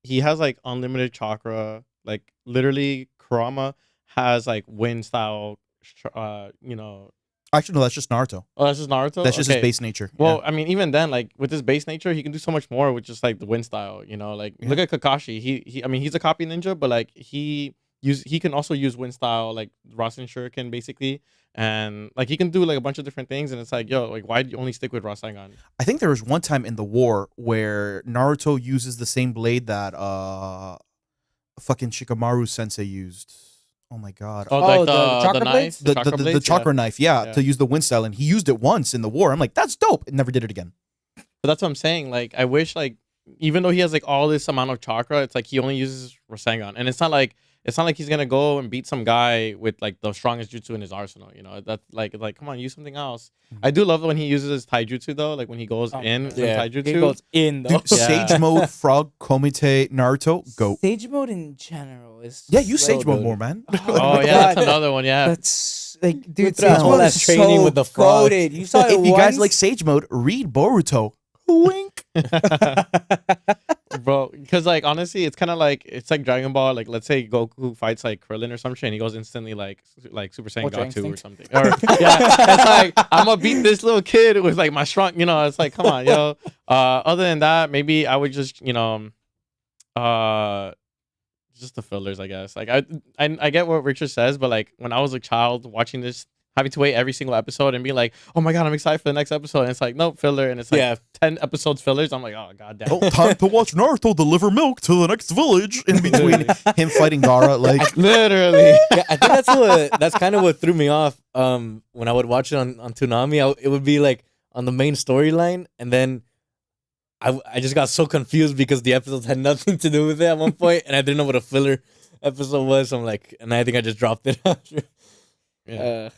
Speaker 5: he has like unlimited chakra. Like literally, Kurama has like wind style. You know.
Speaker 2: Actually, no, that's just Naruto.
Speaker 5: Oh, that's just Naruto.
Speaker 2: That's just his
Speaker 5: Okay.
Speaker 2: base nature.
Speaker 5: Well, I mean, even then, like with his base nature, he can do so much more with just like the wind style. You know, like look at Kakashi. He I mean, he's a copy ninja, but like he can also use wind style, like Rasen Shuriken, basically, and like he can do like a bunch of different things. And it's like, yo, like why do you only stick with Rasengan?
Speaker 2: I think there was one time in the war where Naruto uses the same blade that fucking Shikamaru Sensei used. Oh my god.
Speaker 5: Oh,
Speaker 1: Oh,
Speaker 5: like
Speaker 1: the chakra
Speaker 5: knife,
Speaker 1: blades?
Speaker 2: The
Speaker 5: chakra blades?
Speaker 2: chakra knife, yeah,
Speaker 5: Yeah.
Speaker 2: to use the wind style, and he used it once in the war. I'm like, that's dope. It never did it again.
Speaker 5: But that's what I'm saying. Like, I wish, like, even though he has like all this amount of chakra, it's like he only uses Rasengan, and it's not like he's gonna go and beat some guy with like the strongest jutsu in his arsenal. You know, that's like come on, use something else. I do love when he uses his taijutsu though, like when he goes
Speaker 1: Oh,
Speaker 5: in some
Speaker 3: yeah.
Speaker 5: taijutsu.
Speaker 1: it goes in though.
Speaker 2: Dude,
Speaker 5: Yeah.
Speaker 2: Sage mode, Frog, Komite, Naruto, go.
Speaker 1: Sage mode in general is
Speaker 2: Yeah, use
Speaker 1: like,
Speaker 2: Sage mode
Speaker 3: good.
Speaker 2: more, man.
Speaker 5: Oh
Speaker 1: my
Speaker 5: yeah,
Speaker 1: God.
Speaker 5: that's another one. Yeah.
Speaker 1: That's like, dude,
Speaker 3: through
Speaker 1: Sage
Speaker 3: all
Speaker 1: mode
Speaker 3: that
Speaker 1: is
Speaker 3: training
Speaker 1: so
Speaker 3: with the frog.
Speaker 1: goated. You saw it
Speaker 2: If you guys
Speaker 1: once?
Speaker 2: like Sage mode, read Boruto. Wink.
Speaker 5: Bro, because like honestly, it's kind of like it's like Dragon Ball. Like let's say Goku fights like Krillin or some shit, and he goes instantly like Super Saiyan
Speaker 1: Ultra
Speaker 5: God 2 or
Speaker 1: Instinct.
Speaker 5: something. Or yeah, it's like I'm gonna beat this little kid with like my strong. You know, it's like come on, yo. Other than that, maybe I would just just the fillers, I guess. Like I get what Richard says, but like when I was a child watching this, having to wait every single episode and be like, oh my god, I'm excited for the next episode, and it's like no filler, and it's like
Speaker 3: Yeah.
Speaker 5: 10 episodes fillers. I'm like, oh god damn.
Speaker 2: Oh, time to watch Naruto deliver milk to the next village in between him fighting Gaara. Like,
Speaker 5: Literally.
Speaker 3: Yeah, I think that's kind of what threw me off. When I would watch it on Toonami, it would be like on the main storyline, and then I just got so confused because the episodes had nothing to do with it at one point, and I didn't know what a filler episode was. So I'm like, and I think I just dropped it after.
Speaker 5: Yeah.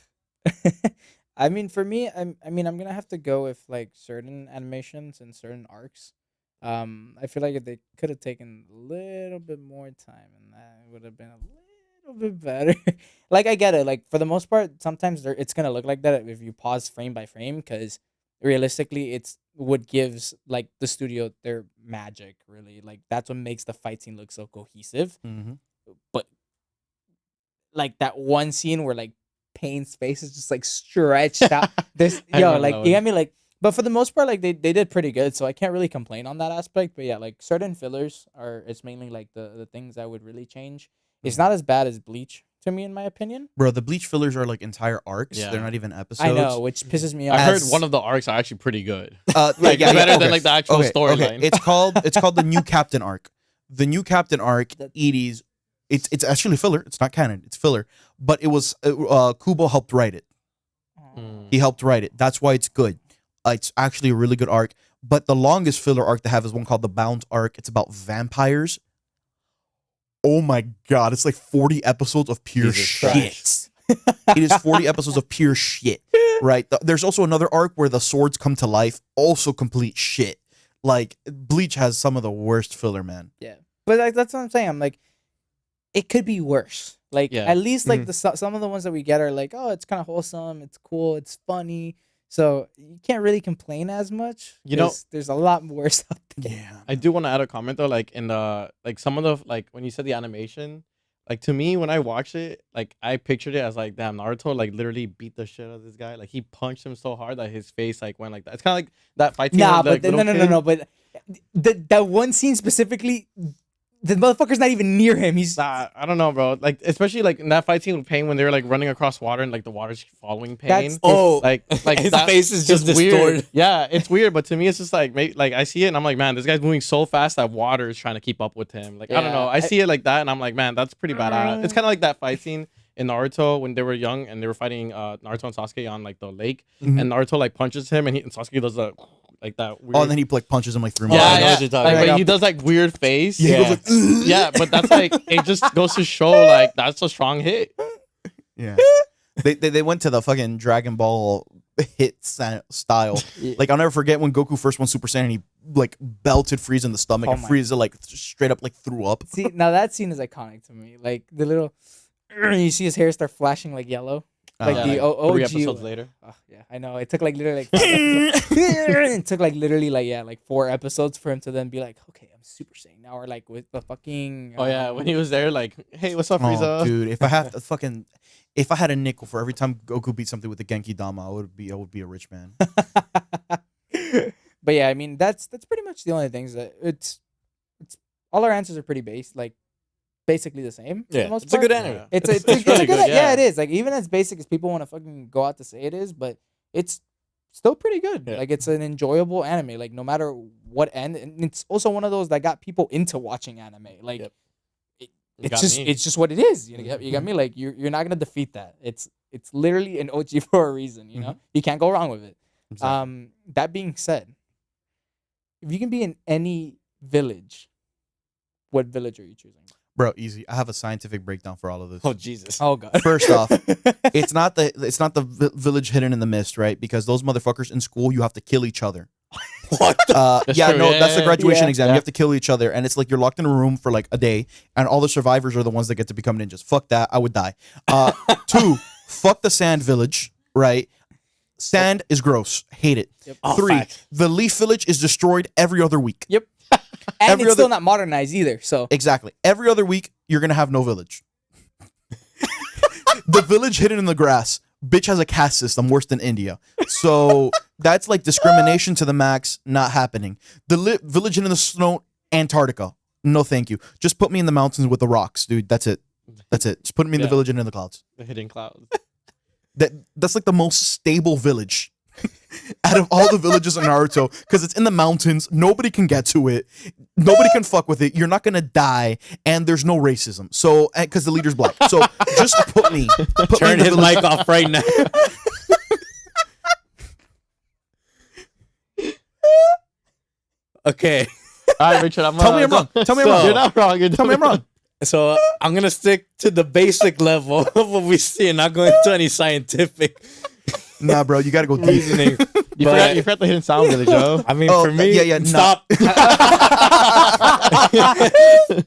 Speaker 1: I mean, for me, I'm gonna have to go with like certain animations and certain arcs. I feel like if they could have taken a little bit more time, and that would have been a little bit better. Like I get it. Like for the most part, sometimes it's gonna look like that if you pause frame by frame, because realistically, it's what gives like the studio their magic. Really, like that's what makes the fight scene look so cohesive. But like that one scene where like Pain's face is just like stretched out. This
Speaker 5: I
Speaker 1: yo,
Speaker 5: remember
Speaker 1: like
Speaker 5: that
Speaker 1: you
Speaker 5: one.
Speaker 1: get me, like. But for the most part, like they did pretty good, so I can't really complain on that aspect. But yeah, like certain fillers are, it's mainly like the things I would really change. It's not as bad as Bleach to me, in my opinion.
Speaker 2: bro, the Bleach fillers are like entire arcs.
Speaker 5: Yeah.
Speaker 2: They're not even episodes.
Speaker 1: I know, which pisses me off.
Speaker 5: I heard
Speaker 2: As-
Speaker 5: one of the arcs are actually pretty good.
Speaker 2: Like
Speaker 5: better than like the actual storyline.
Speaker 2: It's called the New Captain arc. The New Captain arc. Edie's. It's actually filler. It's not canon. It's filler. But it was Kubo helped write it.
Speaker 5: Mm.
Speaker 2: He helped write it. That's why it's good. It's actually a really good arc. But the longest filler arc they have is one called the Bound arc. It's about vampires. Oh my god! It's like 40 episodes of pure
Speaker 3: Jesus
Speaker 2: shit. It is 40 episodes of pure shit. Right. There's also another arc where the swords come to life. Also complete shit. Like Bleach has some of the worst filler, man.
Speaker 1: But like, that's what I'm saying. I'm like, it could be worse. Like
Speaker 5: Yeah.
Speaker 1: at least like some of the ones that we get are like, oh, it's kind of wholesome, it's cool, it's funny. So you can't really complain as much.
Speaker 5: You know-
Speaker 1: 'cause there's a lot worse out there.
Speaker 2: Yeah.
Speaker 5: I do want to add a comment though, like in the like some of the like when you said the animation, like to me when I watched it, like I pictured it as like damn Naruto like literally beat the shit out of this guy. Like he punched him so hard that his face like went like that. It's kind of like that fight scene.
Speaker 1: Nah,
Speaker 5: with,
Speaker 1: but
Speaker 5: like,
Speaker 1: no,
Speaker 5: little
Speaker 1: no, no,
Speaker 5: kid.
Speaker 1: no. But that one scene specifically The motherfucker's not even near him. He's
Speaker 5: Nah, I don't know, bro. Like, especially like in that fight scene with Pain when they were like running across water and like the water's following Pain.
Speaker 1: That's-
Speaker 3: Oh,
Speaker 5: like
Speaker 3: his
Speaker 5: that-
Speaker 3: face is just
Speaker 5: weird.
Speaker 3: distorted.
Speaker 5: Yeah, it's weird, but to me, it's just like like I see it and I'm like, man, this guy's moving so fast that water is trying to keep up with him. Like, I don't
Speaker 1: Yeah,
Speaker 5: know. I see it like that and I'm like, man, that's pretty badass. It's kind of like that fight scene in Naruto when they were young and they were fighting Naruto and Sasuke on like the lake,
Speaker 2: Mhm.
Speaker 5: and Naruto like punches him and Sasuke does the like that weird.
Speaker 2: Oh, and then he like punches him like 3
Speaker 3: Yeah,
Speaker 2: more
Speaker 3: I
Speaker 2: times.
Speaker 3: know what you're talking
Speaker 5: Like,
Speaker 3: about.
Speaker 5: but he does like weird face.
Speaker 2: Yeah, he
Speaker 3: Yeah.
Speaker 2: goes like,
Speaker 5: Yeah, but that's like it just goes to show like that's a strong hit.
Speaker 2: yeah. They went to the fucking Dragon Ball hit style.
Speaker 1: Yeah.
Speaker 2: Like I'll never forget when Goku first won Super Saiyan and he like belted Frieza in the stomach
Speaker 1: Oh
Speaker 2: and
Speaker 1: my-
Speaker 2: Frieza like straight up like threw up.
Speaker 1: see now that scene is iconic to me. Like the little, you see his hair start flashing like yellow. Like
Speaker 2: Uh,
Speaker 1: the
Speaker 5: like,
Speaker 1: OG.
Speaker 5: 3 episodes later.
Speaker 1: Oh, yeah, I know. It took like literally like 5 episodes. It took like literally like 4 episodes for him to then be like, okay, I'm Super Saiyan now, or like with the fucking.
Speaker 5: Oh yeah, when he was there, like, hey, what's up,
Speaker 2: Oh,
Speaker 5: Frieza?
Speaker 2: dude, if I had a nickel for every time Goku beat something with the Genki Dama, I would be a rich man.
Speaker 1: But yeah, I mean that's pretty much the only things that it's all our answers are pretty based, like basically the same. for the
Speaker 3: Yeah,
Speaker 1: most
Speaker 3: it's a good
Speaker 1: part.
Speaker 3: anime.
Speaker 5: Yeah.
Speaker 1: It's a
Speaker 5: really
Speaker 1: good,
Speaker 5: good,
Speaker 1: yeah,
Speaker 5: yeah.
Speaker 1: it is. Like even as basic as people want to fucking go out to say it is, but it's still pretty good.
Speaker 3: Yeah.
Speaker 1: Like it's an enjoyable anime. Like no matter what end, and it's also one of those that got people into watching anime. Like
Speaker 3: Yep.
Speaker 5: You
Speaker 1: it's
Speaker 5: got
Speaker 1: just
Speaker 5: me.
Speaker 1: it's just what it is. You got me. Like you're not gonna defeat that. It's literally an OG for a reason. You know you can't go wrong with it.
Speaker 2: Exactly.
Speaker 1: That being said, if you can be in any village, what village are you choosing?
Speaker 2: Bro, easy. I have a scientific breakdown for all of this.
Speaker 3: Oh Jesus.
Speaker 1: Oh god.
Speaker 2: First off, it's not the village hidden in the mist, right? Because those motherfuckers in school, you have to kill each other.
Speaker 3: What the?
Speaker 5: That's
Speaker 2: Yeah,
Speaker 5: true.
Speaker 2: no,
Speaker 5: Yeah,
Speaker 2: that's the
Speaker 5: yeah,
Speaker 2: graduation
Speaker 1: yeah.
Speaker 2: exam.
Speaker 5: Yeah.
Speaker 2: You have to kill each other, and it's like you're locked in a room for like a day, and all the survivors are the ones that get to become ninjas. Fuck that, I would die. 2, fuck the sand village, right? Sand is gross. Hate it.
Speaker 3: Oh,
Speaker 2: 3,
Speaker 3: facts.
Speaker 2: the leaf village is destroyed every other week.
Speaker 1: And
Speaker 2: Every
Speaker 1: it's still
Speaker 2: other-
Speaker 1: not modernized either. So
Speaker 2: Exactly. Every other week, you're gonna have no village. The village hidden in the grass. Bitch has a caste system worse than India. So that's like discrimination to the max, not happening. The village hidden in the snow, Antarctica. No, thank you. Just put me in the mountains with the rocks, dude. That's it. That's it. Just put me in the
Speaker 5: Yeah.
Speaker 2: village and in the clouds.
Speaker 5: The hidden clouds.
Speaker 2: That's like the most stable village out of all the villages in Naruto because it's in the mountains. Nobody can get to it. Nobody can fuck with it. You're not gonna die, and there's no racism. So, because the leader's black. So, just put me
Speaker 3: Turn
Speaker 2: in the
Speaker 3: his
Speaker 2: village.
Speaker 3: mic off right now. Okay,
Speaker 5: All right, Richard, I'm
Speaker 2: Tell me I'm wrong. Tell me I'm wrong.
Speaker 5: You're not wrong. You're
Speaker 2: Tell me I'm wrong.
Speaker 3: so I'm gonna stick to the basic level of what we see, and not go into any scientific
Speaker 2: Nah, bro, you gotta go deep.
Speaker 3: reasoning.
Speaker 5: You
Speaker 3: But-
Speaker 5: forgot the hidden sound village, Joe.
Speaker 3: I mean,
Speaker 2: Oh,
Speaker 3: for me,
Speaker 2: yeah, no.
Speaker 3: stop.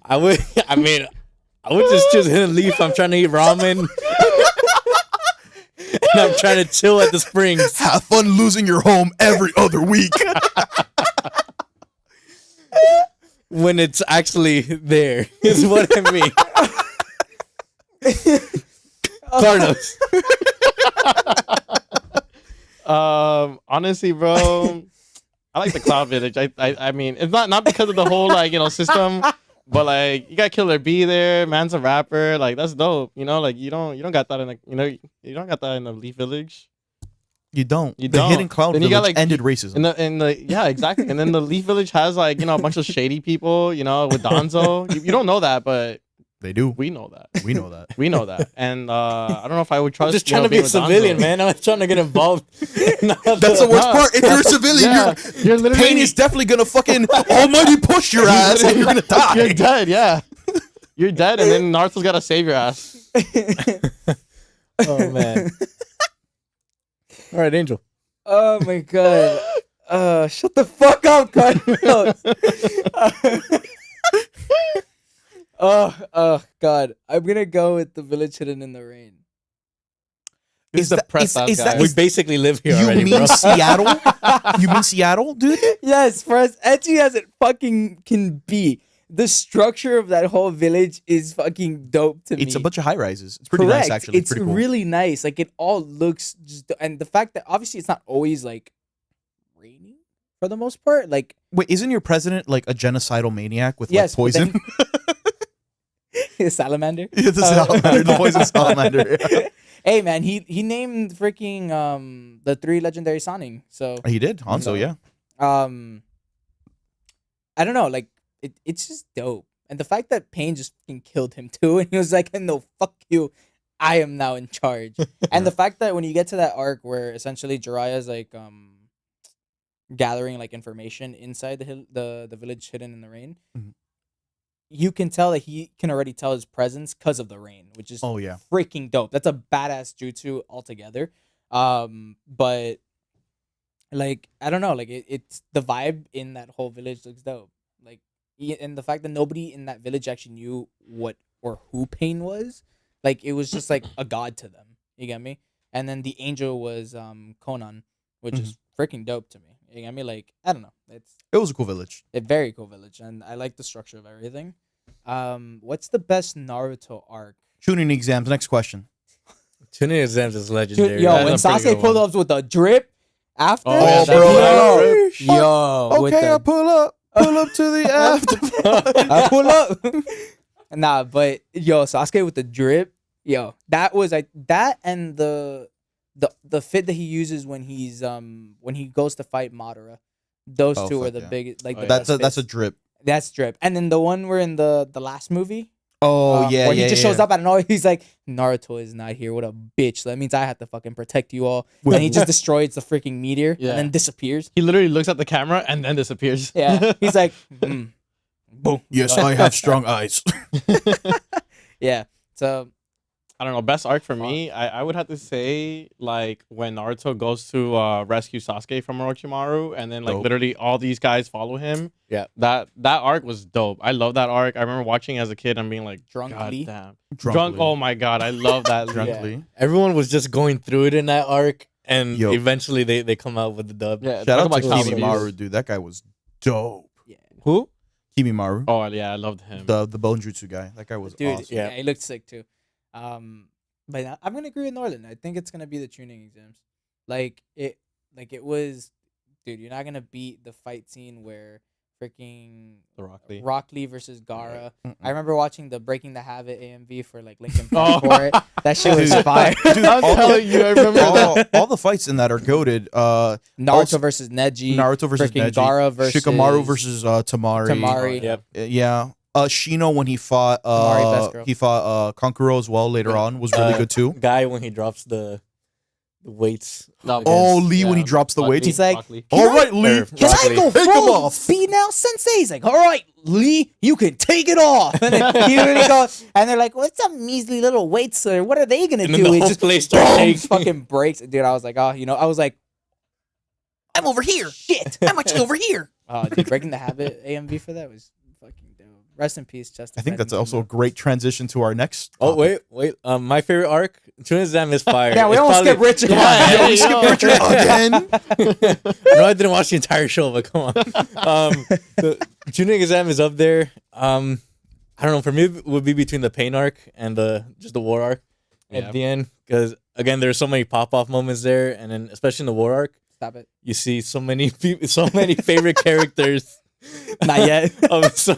Speaker 3: I would. I mean, I would just choose hidden leaf. I'm trying to eat ramen, and I'm trying to chill at the springs.
Speaker 2: Have fun losing your home every other week.
Speaker 3: When it's actually there, is what I mean. Carlos.
Speaker 5: Honestly, bro, I like the Cloud Village. I mean, it's not because of the whole like system, but like you got Killer B there. Man's a rapper. Like that's dope. You know, like you don't got that in like you don't got that in the Leaf Village.
Speaker 2: You don't.
Speaker 5: You
Speaker 2: the
Speaker 5: don't.
Speaker 2: hidden cloud
Speaker 5: Then you
Speaker 2: village
Speaker 5: got, like,
Speaker 2: ended racism.
Speaker 5: In the yeah, exactly. And then the Leaf Village has like a bunch of shady people. You know, with Donzo. You don't know that, but
Speaker 2: They do.
Speaker 5: we know that.
Speaker 2: We know that.
Speaker 5: We know that. And I don't know if I would trust.
Speaker 3: I'm just trying to be
Speaker 5: being
Speaker 3: a
Speaker 5: with
Speaker 3: civilian,
Speaker 5: Donzo.
Speaker 3: man. I'm trying to get involved.
Speaker 2: That's the worst
Speaker 5: No.
Speaker 2: part. If you're a civilian,
Speaker 5: Yeah, you're literally
Speaker 2: Pain is definitely gonna fucking almighty push your ass and you're gonna die.
Speaker 5: You're dead, yeah. You're dead, and then Naruto's gotta save your ass.
Speaker 3: Oh man. All right, Angel.
Speaker 1: oh my god. Shut the fuck up, Carlos. Oh god. I'm gonna go with the village hidden in the rain.
Speaker 5: He's depressed ass guy.
Speaker 3: We basically live here
Speaker 2: You
Speaker 3: already,
Speaker 2: mean
Speaker 3: bro.
Speaker 2: Seattle? You mean Seattle, dude?
Speaker 1: Yes, for as edgy as it fucking can be, the structure of that whole village is fucking dope to me.
Speaker 2: It's a bunch of high rises. It's pretty
Speaker 1: Correct.
Speaker 2: nice, actually.
Speaker 1: It's
Speaker 2: pretty cool.
Speaker 1: really nice. Like it all looks just, and the fact that obviously it's not always like raining for the most part. Like
Speaker 2: Wait, isn't your president like a genocidal maniac with
Speaker 1: yes,
Speaker 2: like poison?
Speaker 1: Salamander.
Speaker 2: The salamander, the poison salamander.
Speaker 1: Hey man, he named freaking the 3 legendary Sonic. So
Speaker 2: He did Hanzo, yeah.
Speaker 1: um I don't know, like it's just dope. And the fact that Pain just fucking killed him too, and he was like, "No, fuck you, I am now in charge." And the fact that when you get to that arc where essentially Jiraiya's like gathering like information inside the village hidden in the rain,
Speaker 2: Mhm.
Speaker 1: you can tell that he can already tell his presence because of the rain, which is
Speaker 2: Oh yeah.
Speaker 1: freaking dope. That's a badass jutsu altogether. But like I don't know, like it's the vibe in that whole village looks dope. Like and the fact that nobody in that village actually knew what or who Pain was, like it was just like a god to them. You get me? And then the angel was Conan, which is freaking dope to me. You get me? Like I don't know,
Speaker 2: It was a cool village.
Speaker 1: a very cool village, and I like the structure of everything. What's the best Naruto arc?
Speaker 2: Tuning exams. Next question.
Speaker 3: Tuning exams is legendary.
Speaker 1: Yo,
Speaker 5: That's
Speaker 1: when
Speaker 5: a pretty
Speaker 1: Sasuke
Speaker 5: good
Speaker 1: pulled
Speaker 5: one.
Speaker 1: up with the drip after,
Speaker 5: Oh, yeah,
Speaker 2: bro,
Speaker 5: that
Speaker 1: yo, with
Speaker 2: Okay, I
Speaker 1: the,
Speaker 2: pull up to the after.
Speaker 1: I pull up. Nah, but yo, Sasuke with the drip, yo, that was like that, and the fit that he uses when he goes to fight Madara. Those
Speaker 2: Oh,
Speaker 1: two are
Speaker 2: fuck
Speaker 1: the
Speaker 2: yeah.
Speaker 1: big like
Speaker 5: Oh,
Speaker 1: the
Speaker 5: yeah.
Speaker 1: best
Speaker 2: That's a
Speaker 1: fits.
Speaker 2: drip.
Speaker 1: That's drip. And then the one where in the last movie,
Speaker 2: Oh yeah,
Speaker 1: where
Speaker 2: yeah.
Speaker 1: he just
Speaker 2: yeah.
Speaker 1: shows up out of nowhere, he's like, Naruto is not here. What a bitch. That means I have to fucking protect you all.
Speaker 2: With-
Speaker 1: And he just destroys the freaking meteor
Speaker 5: Yeah.
Speaker 1: and then disappears.
Speaker 5: He literally looks at the camera and then disappears.
Speaker 1: Yeah. He's like, boom.
Speaker 2: Yes, I have strong eyes.
Speaker 1: Yeah. So
Speaker 5: I don't know. Best arc for me, I would have to say like when Naruto goes to rescue Sasuke from Orochimaru, and then like
Speaker 2: Dope.
Speaker 5: literally all these guys follow him.
Speaker 3: Yeah.
Speaker 5: That arc was dope. I love that arc. I remember watching as a kid and being like,
Speaker 1: Drunk
Speaker 5: God
Speaker 1: Lee.
Speaker 5: damn.
Speaker 2: Drunk
Speaker 5: Drunk.
Speaker 2: Lee.
Speaker 5: Oh my god, I love that.
Speaker 2: Drunk
Speaker 1: Yeah.
Speaker 2: Lee.
Speaker 3: Everyone was just going through it in that arc, and
Speaker 2: Yo.
Speaker 3: eventually they come out with the dub.
Speaker 5: Yeah.
Speaker 2: Shout out
Speaker 5: talk
Speaker 2: to
Speaker 5: about
Speaker 1: Kimi
Speaker 5: comedies.
Speaker 2: Kimimaru, dude. That guy was dope.
Speaker 1: yeah.
Speaker 5: Who?
Speaker 2: Kimimaru,
Speaker 5: Oh yeah, I loved him.
Speaker 2: the bone jutsu guy. That guy was
Speaker 1: Dude,
Speaker 2: awesome.
Speaker 1: yeah, he looked sick too. But I'm gonna agree with Norland. I think it's gonna be the tuning exams. Like it was, dude. You're not gonna beat the fight scene where freaking
Speaker 5: The Rock Lee.
Speaker 1: Rock Lee versus Gara.
Speaker 2: Mm-mm.
Speaker 1: I remember watching the Breaking the Habit AMV for like Linkin
Speaker 5: Oh.
Speaker 1: Park for it. That shit was
Speaker 2: Dude.
Speaker 1: fire.
Speaker 2: Dude,
Speaker 5: I'm
Speaker 2: all
Speaker 5: telling you, I remember that.
Speaker 2: all the fights in that are goaded.
Speaker 1: Naruto
Speaker 2: Also-
Speaker 1: versus Neji.
Speaker 2: Naruto versus
Speaker 1: freaking
Speaker 2: Neji,
Speaker 1: Gaara versus
Speaker 2: Shikamaru versus Tamari.
Speaker 1: Tamari.
Speaker 3: Yep.
Speaker 2: Yeah. Shino when he fought
Speaker 1: Tamari, best girl.
Speaker 2: Kankuro as well later on was really good too.
Speaker 3: Guy when he drops the weights.
Speaker 5: No,
Speaker 2: Oh,
Speaker 3: against-
Speaker 2: Lee when he drops the
Speaker 5: Rock
Speaker 2: weights.
Speaker 5: Lee,
Speaker 1: He's like,
Speaker 5: Rock Lee.
Speaker 2: All right, Lee.
Speaker 3: Or
Speaker 1: Can
Speaker 3: Rock
Speaker 1: I
Speaker 3: Lee.
Speaker 1: go
Speaker 2: Take 'em
Speaker 1: full
Speaker 2: off.
Speaker 1: speed now, Sensei? He's like, all right, Lee, you can take it off. And then he really goes, and they're like, what's up, measly little weights, sir? What are they gonna
Speaker 3: And
Speaker 1: do?
Speaker 3: then the
Speaker 1: He
Speaker 3: whole
Speaker 1: just
Speaker 3: place starts
Speaker 1: boom,
Speaker 3: shaking.
Speaker 1: fucking breaks. Dude, I was like, oh, I was like, I'm over here. Shit, I'm actually over here. Oh, dude, Breaking the Habit AMV for that was fucking dope. Rest in peace, Justin.
Speaker 2: I think that's also a great transition to our next.
Speaker 3: Oh
Speaker 2: topic.
Speaker 3: wait. My favorite arc, Tuning exam is fire.
Speaker 1: Yeah, we
Speaker 3: It's
Speaker 1: almost
Speaker 3: probably-
Speaker 1: skipped Richard.
Speaker 3: Yeah,
Speaker 2: we skipped Richard again.
Speaker 3: No, I didn't watch the entire show, but come on. The tuning exam is up there. I don't know. For me, it would be between the pain arc and just the war arc
Speaker 5: Yeah.
Speaker 3: at the end, because again, there's so many pop off moments there, and then especially in the war arc,
Speaker 1: Stop it.
Speaker 3: you see so many people, so many favorite characters.
Speaker 1: Not yet.
Speaker 3: So,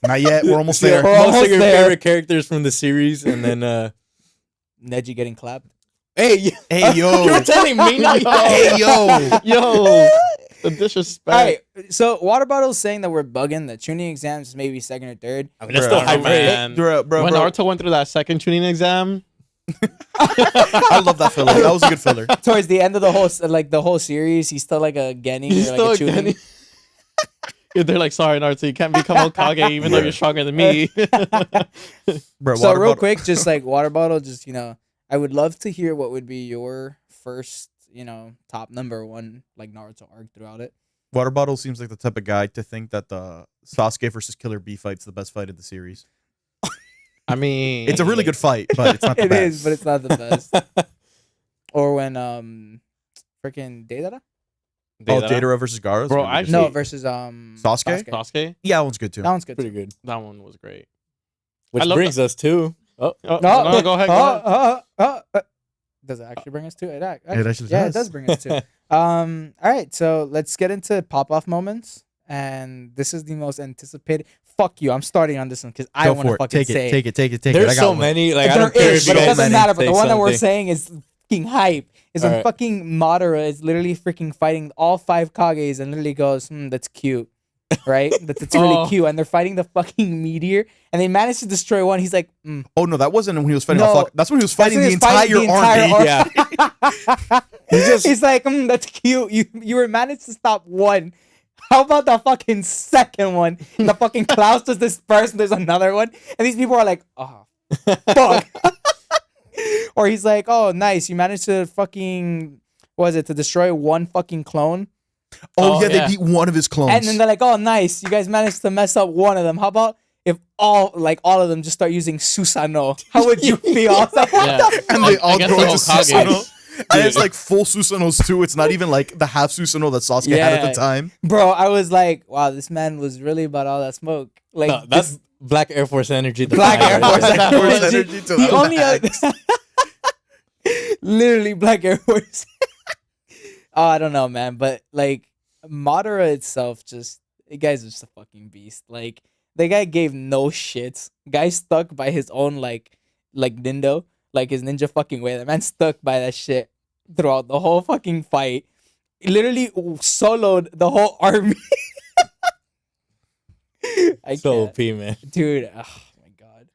Speaker 2: Not yet. We're almost
Speaker 3: so
Speaker 2: there.
Speaker 1: We're
Speaker 3: most
Speaker 1: almost
Speaker 3: of your
Speaker 1: there.
Speaker 3: favorite characters from the series, and then
Speaker 1: Neji getting clapped.
Speaker 3: hey,
Speaker 2: Hey yo.
Speaker 3: you were telling me not
Speaker 2: Hey yo.
Speaker 5: Yo, the disrespect.
Speaker 1: All right, so Water Bottle's saying that we're bugging. The tuning exams is maybe second or third.
Speaker 3: I mean, that's
Speaker 2: Bruh,
Speaker 3: still
Speaker 5: I
Speaker 3: high
Speaker 5: don't know,
Speaker 3: praise.
Speaker 5: man.
Speaker 2: Bro,
Speaker 5: When Naruto went through that second tuning exam,
Speaker 2: I love that filler. That was a good filler.
Speaker 1: Towards the end of the whole series, he's still like a Genin
Speaker 5: he's
Speaker 1: or
Speaker 5: still
Speaker 1: like a
Speaker 5: getting.
Speaker 1: Chunin.
Speaker 5: They're like, sorry, Naruto, you can't become Hokage even though
Speaker 2: Yeah.
Speaker 5: you're stronger than me.
Speaker 2: Bro,
Speaker 1: So
Speaker 2: water
Speaker 1: real
Speaker 2: bottle-
Speaker 1: quick, just like Water Bottle, just I would love to hear what would be your first, top number one like Naruto arc throughout it.
Speaker 2: Water Bottle seems like the type of guy to think that the Sasuke versus Killer Bee fight's the best fight of the series.
Speaker 5: I mean,
Speaker 2: It's a really good fight, but it's not the
Speaker 1: It
Speaker 2: best.
Speaker 1: is, but it's not the best. Or when freaking Deidara?
Speaker 2: Oh, Datara versus Gaara?
Speaker 5: Bro,
Speaker 2: Really good.
Speaker 5: actually-
Speaker 1: No, versus
Speaker 2: Sasuke?
Speaker 5: Sasuke.
Speaker 2: Yeah, that one's good too.
Speaker 1: That one's good.
Speaker 3: Pretty
Speaker 1: too.
Speaker 3: good.
Speaker 5: That one was great.
Speaker 3: Which
Speaker 5: I love
Speaker 3: brings us to
Speaker 5: Oh,
Speaker 1: No,
Speaker 5: no, go ahead. Go ahead.
Speaker 1: Does it actually bring us to it?
Speaker 2: actually
Speaker 1: Yeah,
Speaker 2: does.
Speaker 1: it does bring us to. All right, so let's get into pop off moments, and this is the most anticipated. fuck you. I'm starting on this one because I
Speaker 2: Go
Speaker 1: want to
Speaker 2: for it.
Speaker 1: fucking
Speaker 2: Take
Speaker 1: say
Speaker 2: it. Take it. Take it. Take it.
Speaker 3: There's
Speaker 2: I got
Speaker 3: so
Speaker 2: one.
Speaker 3: many. Like I
Speaker 1: There
Speaker 3: don't care
Speaker 1: is,
Speaker 3: if you
Speaker 1: but it
Speaker 3: guys
Speaker 1: doesn't matter. But
Speaker 3: say
Speaker 1: the one that we're
Speaker 3: something.
Speaker 1: saying is fucking hype. Is when
Speaker 3: Alright.
Speaker 1: fucking Madara is literally freaking fighting all 5 Kages and literally goes, that's cute. Right? That's really
Speaker 5: Oh.
Speaker 1: cute. And they're fighting the fucking meteor and they managed to destroy one. He's like,
Speaker 2: Oh no, that wasn't when he was fighting.
Speaker 1: No.
Speaker 2: That's when he was fighting
Speaker 1: That's
Speaker 2: the
Speaker 1: when he was
Speaker 2: entire
Speaker 1: fighting the
Speaker 2: army.
Speaker 1: entire
Speaker 3: Yeah.
Speaker 1: He's like, that's cute. You were managed to stop one. How about the fucking second one? The fucking clouds just disperse and there's another one. And these people are like, oh, fuck. Or he's like, oh, nice. You managed to fucking, what was it, to destroy one fucking clone?
Speaker 2: Oh,
Speaker 5: Oh,
Speaker 2: yeah,
Speaker 5: yeah.
Speaker 2: they beat one of his clones.
Speaker 1: And then they're like, oh, nice. You guys managed to mess up one of them. How about if all of them just start using Susanoo? How would you feel? I was like, what
Speaker 5: Yeah.
Speaker 1: the
Speaker 2: and they all
Speaker 5: Against
Speaker 2: go
Speaker 5: the
Speaker 2: into
Speaker 5: Hokage.
Speaker 2: Susanoo. And it's like full Susanoo's too. It's not even like the half Susanoo that Sasuke had at
Speaker 1: Yeah.
Speaker 2: the time.
Speaker 1: Bro, I was like, wow, this man was really about all that smoke. Like,
Speaker 3: No, that's Black Air Force energy.
Speaker 1: Black Air Force
Speaker 2: Black Air Force
Speaker 1: energy.
Speaker 2: energy to
Speaker 1: He
Speaker 2: the
Speaker 1: only
Speaker 2: max.
Speaker 1: literally Black Air Force. Oh, I don't know, man, but like Madara itself, the guy's just a fucking beast. Like the guy gave no shits. Guy stuck by his own like Nindo, like his ninja fucking way. The man stuck by that shit throughout the whole fucking fight. He literally soloed the whole army. I
Speaker 3: So
Speaker 1: can't.
Speaker 3: OP, man.
Speaker 1: Dude, oh my god.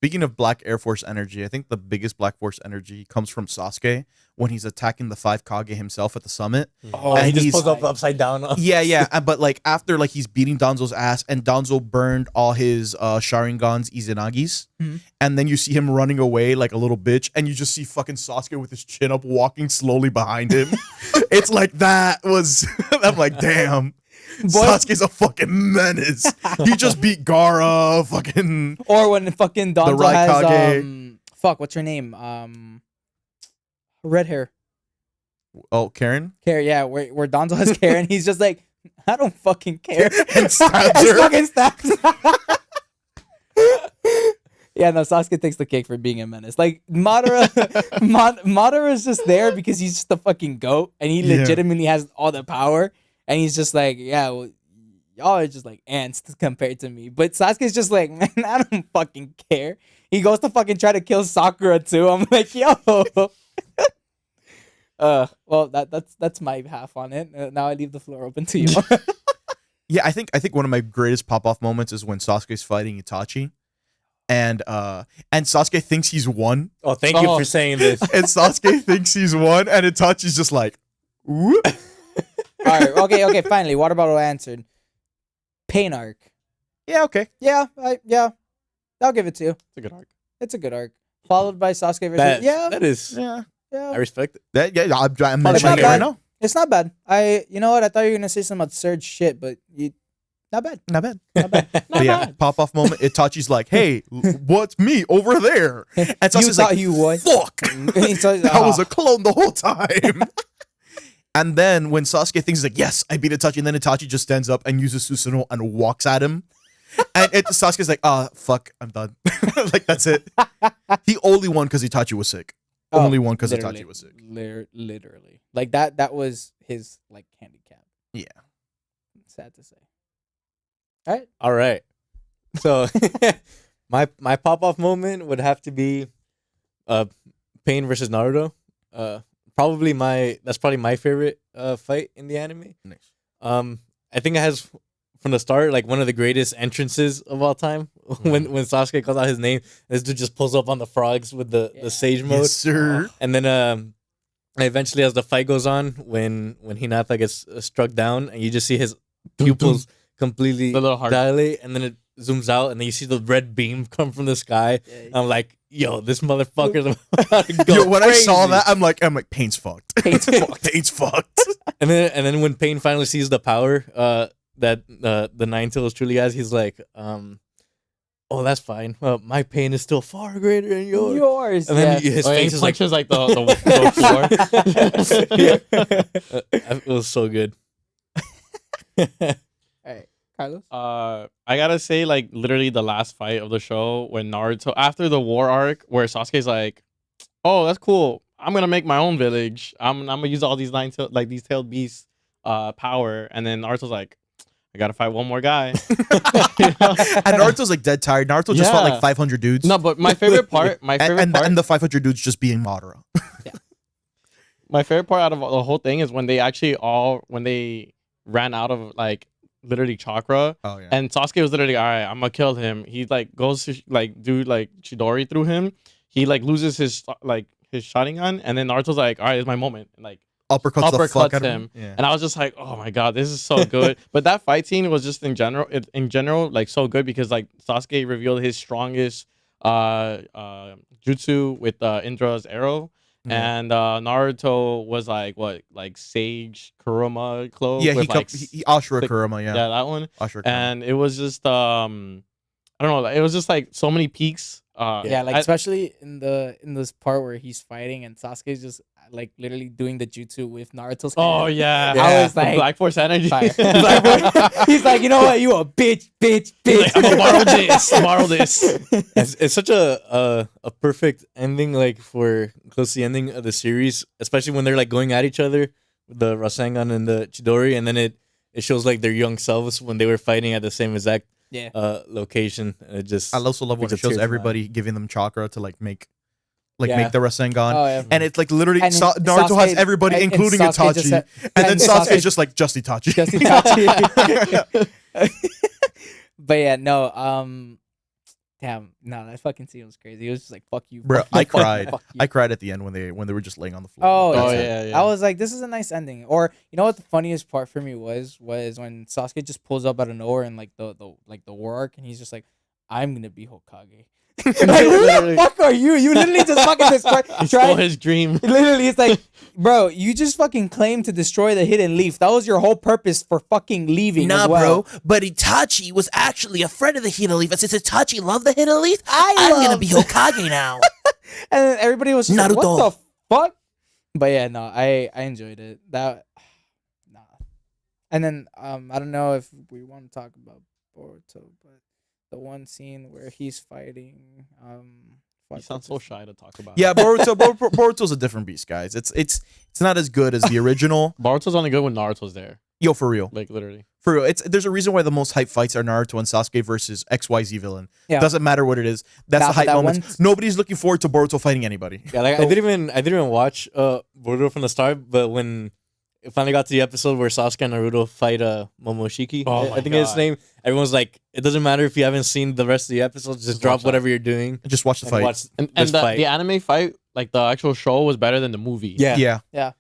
Speaker 2: Speaking of Black Air Force energy, I think the biggest Black Force energy comes from Sasuke when he's attacking the 5 Kage himself at the summit.
Speaker 3: Oh,
Speaker 2: And
Speaker 3: he just
Speaker 2: he's-
Speaker 3: pulls up upside down.
Speaker 2: Yeah. But like after like he's beating Danzo's ass and Danzo burned all his Sharingan's Izanagi's,
Speaker 1: Mhm.
Speaker 2: and then you see him running away like a little bitch, and you just see fucking Sasuke with his chin up walking slowly behind him. It's like that was I'm like, damn. Sasuke's a fucking menace. He just beat Gaara, fucking
Speaker 1: Or when fucking Danzo
Speaker 2: Raikage.
Speaker 1: has fuck, what's her name? Red hair.
Speaker 2: Karen.
Speaker 1: Karen, yeah, where Danzo has Karen, he's just like, I don't fucking care.
Speaker 2: And stabs
Speaker 1: And
Speaker 2: her.
Speaker 1: fucking stabs. Yeah, no, Sasuke takes the cake for being a menace. Like Madara, Madara is just there because he's just a fucking goat, and he
Speaker 2: Yeah.
Speaker 1: legitimately has all the power, and he's just like, yeah, well, y'all are just like ants compared to me. But Sasuke's just like, man, I don't fucking care. He goes to fucking try to kill Sakura too. I'm like, yo. Well, that's my half on it. Now I leave the floor open to you.
Speaker 2: Yeah, I think one of my greatest pop off moments is when Sasuke's fighting Itachi, and Sasuke thinks he's won,
Speaker 3: Oh, thank you
Speaker 5: Oh.
Speaker 3: for saying this.
Speaker 2: and Sasuke thinks he's won, and Itachi's just like, whoop.
Speaker 1: All right, okay, finally, water bottle answered. Pain arc.
Speaker 2: Yeah, okay.
Speaker 1: Yeah, I'll give it to you.
Speaker 5: It's a good arc.
Speaker 1: It's a good arc. Followed by Sasuke versus
Speaker 3: That is.
Speaker 2: Yeah,
Speaker 3: I respect it.
Speaker 2: I'm
Speaker 1: not
Speaker 2: mentioning it
Speaker 1: bad.
Speaker 2: right now.
Speaker 1: It's not bad. You know what? I thought you were gonna say some absurd shit, but not bad.
Speaker 2: Not bad.
Speaker 1: Not bad.
Speaker 2: But yeah, pop off moment. Itachi's like, hey, what's me over there? And
Speaker 1: You
Speaker 2: Sasuke's
Speaker 1: thought
Speaker 2: like,
Speaker 1: you would.
Speaker 2: fuck.
Speaker 1: So,
Speaker 2: I was a clone the whole time. And then when Sasuke thinks he's like, yes, I beat Itachi, and then Itachi just stands up and uses Susanoo and walks at him. And Sasuke's like, fuck, I'm done. Like, that's it. He only won because Itachi was sick. Only won because
Speaker 1: literally,
Speaker 2: Itachi was sick.
Speaker 1: Literally, like that was his like handicap.
Speaker 2: Yeah.
Speaker 1: Sad to say. All right.
Speaker 3: All right. So my pop off moment would have to be Pain versus Naruto. Probably that's probably my favorite fight in the anime.
Speaker 2: Nice.
Speaker 3: I think it has from the start like one of the greatest entrances of all time. when Sasuke calls out his name, this dude just pulls up on the frogs with the sage mode.
Speaker 2: Yes, sir.
Speaker 3: And then eventually as the fight goes on, when Hinata gets struck down and you just see his pupils completely
Speaker 5: The little heart.
Speaker 3: dilate, and then it zooms out and then you see the red beam come from the sky. I'm like, yo, this motherfucker's about to go
Speaker 2: Yo, when I saw
Speaker 3: crazy.
Speaker 2: that, I'm like, Pain's fucked.
Speaker 1: Pain's fucked.
Speaker 2: Pain's fucked.
Speaker 3: And then when Pain finally sees the power that the Nine Tails truly has, he's like, oh, that's fine. Well, my pain is still far greater than yours.
Speaker 1: Yours.
Speaker 3: And then
Speaker 1: Yeah.
Speaker 3: his
Speaker 5: Oh, yeah,
Speaker 3: face
Speaker 5: he
Speaker 3: is like,
Speaker 5: punches like the floor.
Speaker 3: it was so good.
Speaker 1: All right, Carlos.
Speaker 5: I gotta say, like literally the last fight of the show when Naruto after the war arc where Sasuke's like, "Oh, that's cool. I'm gonna make my own village. I'm gonna use all these these tailed beasts power." And then Naruto's like, I gotta fight one more guy.
Speaker 2: And Naruto's like dead tired. Naruto just fought
Speaker 5: Yeah.
Speaker 2: like 500 dudes.
Speaker 5: No, but my favorite part,
Speaker 2: and the 500 dudes just being Madara.
Speaker 5: my favorite part out of the whole thing is when they ran out of like literally chakra,
Speaker 2: Oh yeah.
Speaker 5: and Sasuke was literally, all right, I'm gonna kill him. He like goes to like do like Chidori through him. He like loses his Sharingan, and then Naruto's like, all right, it's my moment, and like
Speaker 2: uppercuts the fuck
Speaker 5: uppercuts
Speaker 2: out of
Speaker 5: him.
Speaker 2: Yeah.
Speaker 5: And I was just like, oh my god, this is so good. But that fight scene was just in general like so good because like Sasuke revealed his strongest jutsu with Indra's arrow.
Speaker 2: Yeah.
Speaker 5: And Naruto was like Sage Kurama cloak.
Speaker 2: Yeah,
Speaker 5: with,
Speaker 2: he Ashura
Speaker 5: thick-
Speaker 2: Kurama, yeah.
Speaker 5: that one.
Speaker 2: Ashura Kurama.
Speaker 5: And it was just I don't know, it was just like so many peaks.
Speaker 1: Yeah, like especially in this part where he's fighting and Sasuke's just like literally doing the jutsu with Naruto's
Speaker 5: oh
Speaker 1: hand.
Speaker 5: yeah,
Speaker 1: I was
Speaker 5: The
Speaker 1: like,
Speaker 5: Black Force energy.
Speaker 1: fire. He's like, you know what, you a bitch.
Speaker 5: He's like, I'm gonna borrow this.
Speaker 3: It's such a perfect ending, like for close to the ending of the series, especially when they're like going at each other with the Rasengan and the Chidori, and then it shows like their young selves when they were fighting at the same exact
Speaker 1: Yeah.
Speaker 3: location. And it just
Speaker 2: I also love when
Speaker 3: brings
Speaker 2: it
Speaker 3: up
Speaker 2: shows
Speaker 3: tears in my
Speaker 2: everybody giving them chakra to like make
Speaker 1: Yeah.
Speaker 2: the Rasengan.
Speaker 1: Oh yeah.
Speaker 2: And it's like literally
Speaker 1: And
Speaker 2: Naruto has
Speaker 1: Sasuke-
Speaker 2: everybody,
Speaker 1: and
Speaker 2: including
Speaker 1: Sasuke just
Speaker 2: Itachi.
Speaker 1: said-
Speaker 2: And then
Speaker 1: and
Speaker 2: Sasuke's
Speaker 1: Sasuke-
Speaker 2: just like, just Itachi.
Speaker 1: Just Itachi. But yeah, no, damn, no, that fucking scene was crazy. It was just like, fuck you,
Speaker 2: Bro,
Speaker 1: fuck you,
Speaker 2: I
Speaker 1: fuck you,
Speaker 2: cried.
Speaker 1: fuck you.
Speaker 2: I cried at the end when they were just laying on the floor.
Speaker 1: Oh,
Speaker 5: Oh,
Speaker 1: yeah.
Speaker 5: yeah.
Speaker 1: I was like, this is a nice ending. Or you know what the funniest part for me was when Sasuke just pulls up out of nowhere and like the war arc, and he's just like, I'm gonna be Hokage. Like, who the
Speaker 5: Literally.
Speaker 1: fuck are you? You literally just fucking destroy.
Speaker 5: He stole his dream.
Speaker 1: Literally, it's like, bro, you just fucking claimed to destroy the hidden leaf. That was your whole purpose for fucking leaving. as well.
Speaker 2: But Itachi was actually a friend of the Hidden Leaf. And since Itachi loved the Hidden Leaf,
Speaker 1: I'm gonna be
Speaker 2: Hokage now.
Speaker 1: And then everybody was just like,
Speaker 2: Naruto.
Speaker 1: what the fuck? But yeah, no, I enjoyed it. That nah. And then I don't know if we want to talk about Boruto, but the one scene where he's fighting
Speaker 5: You sound so shy to talk about.
Speaker 2: Yeah, Boruto's a different beast, guys. It's not as good as the original.
Speaker 5: Boruto's only good when Naruto's there.
Speaker 2: Yo, for real.
Speaker 5: Like literally.
Speaker 2: For real. There's a reason why the most hype fights are Naruto and Sasuke versus XYZ villain.
Speaker 1: Yeah.
Speaker 2: Doesn't matter what it is. That's
Speaker 1: Nah,
Speaker 2: the hype
Speaker 1: that
Speaker 2: moments.
Speaker 1: one-
Speaker 2: Nobody's looking forward to Boruto fighting anybody.
Speaker 3: Yeah, like I didn't even watch Boruto from the start, but when it finally got to the episode where Sasuke and Naruto fight Momoshiki,
Speaker 5: Oh
Speaker 3: I
Speaker 5: my
Speaker 3: think it's his
Speaker 5: God.
Speaker 3: name. Everyone's like, it doesn't matter if you haven't seen the rest of the episodes, just drop
Speaker 5: watch
Speaker 3: whatever you're doing
Speaker 2: Just watch the
Speaker 3: and
Speaker 2: fight.
Speaker 3: watch
Speaker 5: And
Speaker 3: this fight.
Speaker 5: the anime fight, like the actual show, was better than the movie.
Speaker 3: Yeah.
Speaker 2: Yeah.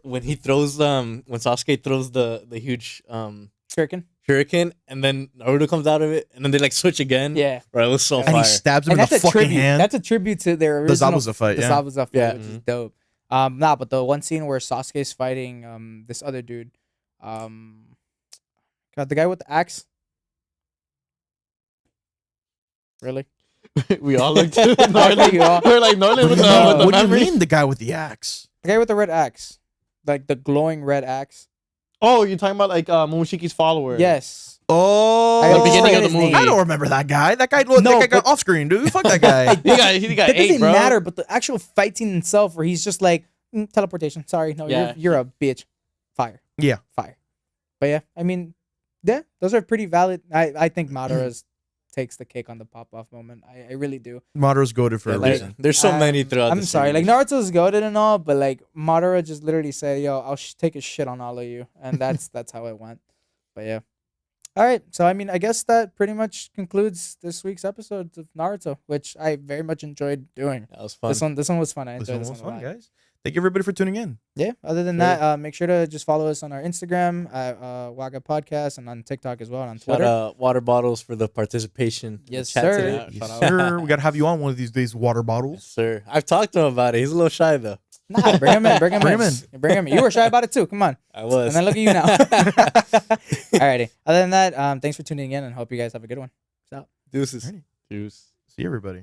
Speaker 3: When he throws when Sasuke throws the huge
Speaker 1: Shuriken.
Speaker 3: shuriken, and then Naruto comes out of it, and then they like switch again.
Speaker 1: Yeah.
Speaker 3: Bro, it was so
Speaker 2: And
Speaker 3: fire.
Speaker 2: he stabs him
Speaker 1: And
Speaker 2: in the
Speaker 1: that's a
Speaker 2: fucking
Speaker 1: tribute.
Speaker 2: hand.
Speaker 1: That's a tribute to their original
Speaker 2: Zabuza fight,
Speaker 1: The
Speaker 2: yeah.
Speaker 1: Zabuza fight,
Speaker 3: Yeah.
Speaker 1: which is dope. Nah, but the one scene where Sasuke's fighting this other dude, God, the guy with the axe. Really?
Speaker 5: We all looked at
Speaker 1: I think you all-
Speaker 5: We're like Norland with the
Speaker 1: mean?
Speaker 5: with the
Speaker 2: What do you
Speaker 5: memory.
Speaker 2: mean, the guy with the axe?
Speaker 1: The guy with the red axe, like the glowing red axe.
Speaker 5: Oh, you're talking about like Momoshiki's follower.
Speaker 1: Yes.
Speaker 2: Oh,
Speaker 1: I
Speaker 5: The
Speaker 1: always
Speaker 5: beginning
Speaker 1: forget
Speaker 5: of the
Speaker 1: his name.
Speaker 5: movie.
Speaker 2: I don't remember that guy. That guy
Speaker 1: No,
Speaker 2: got off screen, dude. Fuck that guy.
Speaker 5: He got
Speaker 1: That
Speaker 5: eight,
Speaker 1: doesn't
Speaker 5: bro.
Speaker 1: matter, but the actual fight scene itself, where he's just like teleportation. Sorry, no,
Speaker 5: Yeah.
Speaker 1: you're a bitch. Fire.
Speaker 2: Yeah.
Speaker 1: Fire. But yeah, I mean, yeah, those are pretty valid. I think Madara's takes the cake on the pop off moment. I really do.
Speaker 2: Madara's goaded for
Speaker 3: Yeah,
Speaker 2: a
Speaker 3: like,
Speaker 2: reason.
Speaker 3: there's so many throughout.
Speaker 1: I'm
Speaker 3: the
Speaker 1: sorry, like
Speaker 3: series.
Speaker 1: Naruto's goaded and all, but like Madara just literally said, "Yo, I'll take a shit on all of you," and that's how it went. But yeah. All right, so I mean, I guess that pretty much concludes this week's episode of Naruto, which I very much enjoyed doing.
Speaker 3: That was fun.
Speaker 1: This one was fun. I
Speaker 2: This
Speaker 1: enjoyed
Speaker 2: one
Speaker 1: this
Speaker 2: was
Speaker 1: one a
Speaker 2: fun,
Speaker 1: lot.
Speaker 2: guys. Thank you everybody for tuning in.
Speaker 1: Yeah. Other than
Speaker 3: Great.
Speaker 1: that, make sure to just follow us on our Instagram at Waga Podcast and on TikTok as well and on
Speaker 3: Shout
Speaker 1: Twitter.
Speaker 3: out water bottles for the participation. in the
Speaker 1: Yes,
Speaker 3: chat
Speaker 1: sir.
Speaker 3: today.
Speaker 5: Yeah,
Speaker 2: Yes,
Speaker 5: shout out.
Speaker 2: sir. We gotta have you on one of these days. Water
Speaker 3: Yes,
Speaker 2: bottles.
Speaker 3: sir. I've talked to him about it. He's a little shy though.
Speaker 1: Nah, bring him in. Bring him
Speaker 2: Bring
Speaker 1: in.
Speaker 2: him
Speaker 1: Bring him in. You were shy about it too. Come on.
Speaker 3: I was.
Speaker 1: And then look at you now. Alrighty. Other than that, thanks for tuning in and hope you guys have a good one.
Speaker 3: Deuces.
Speaker 5: Juice.
Speaker 2: See everybody.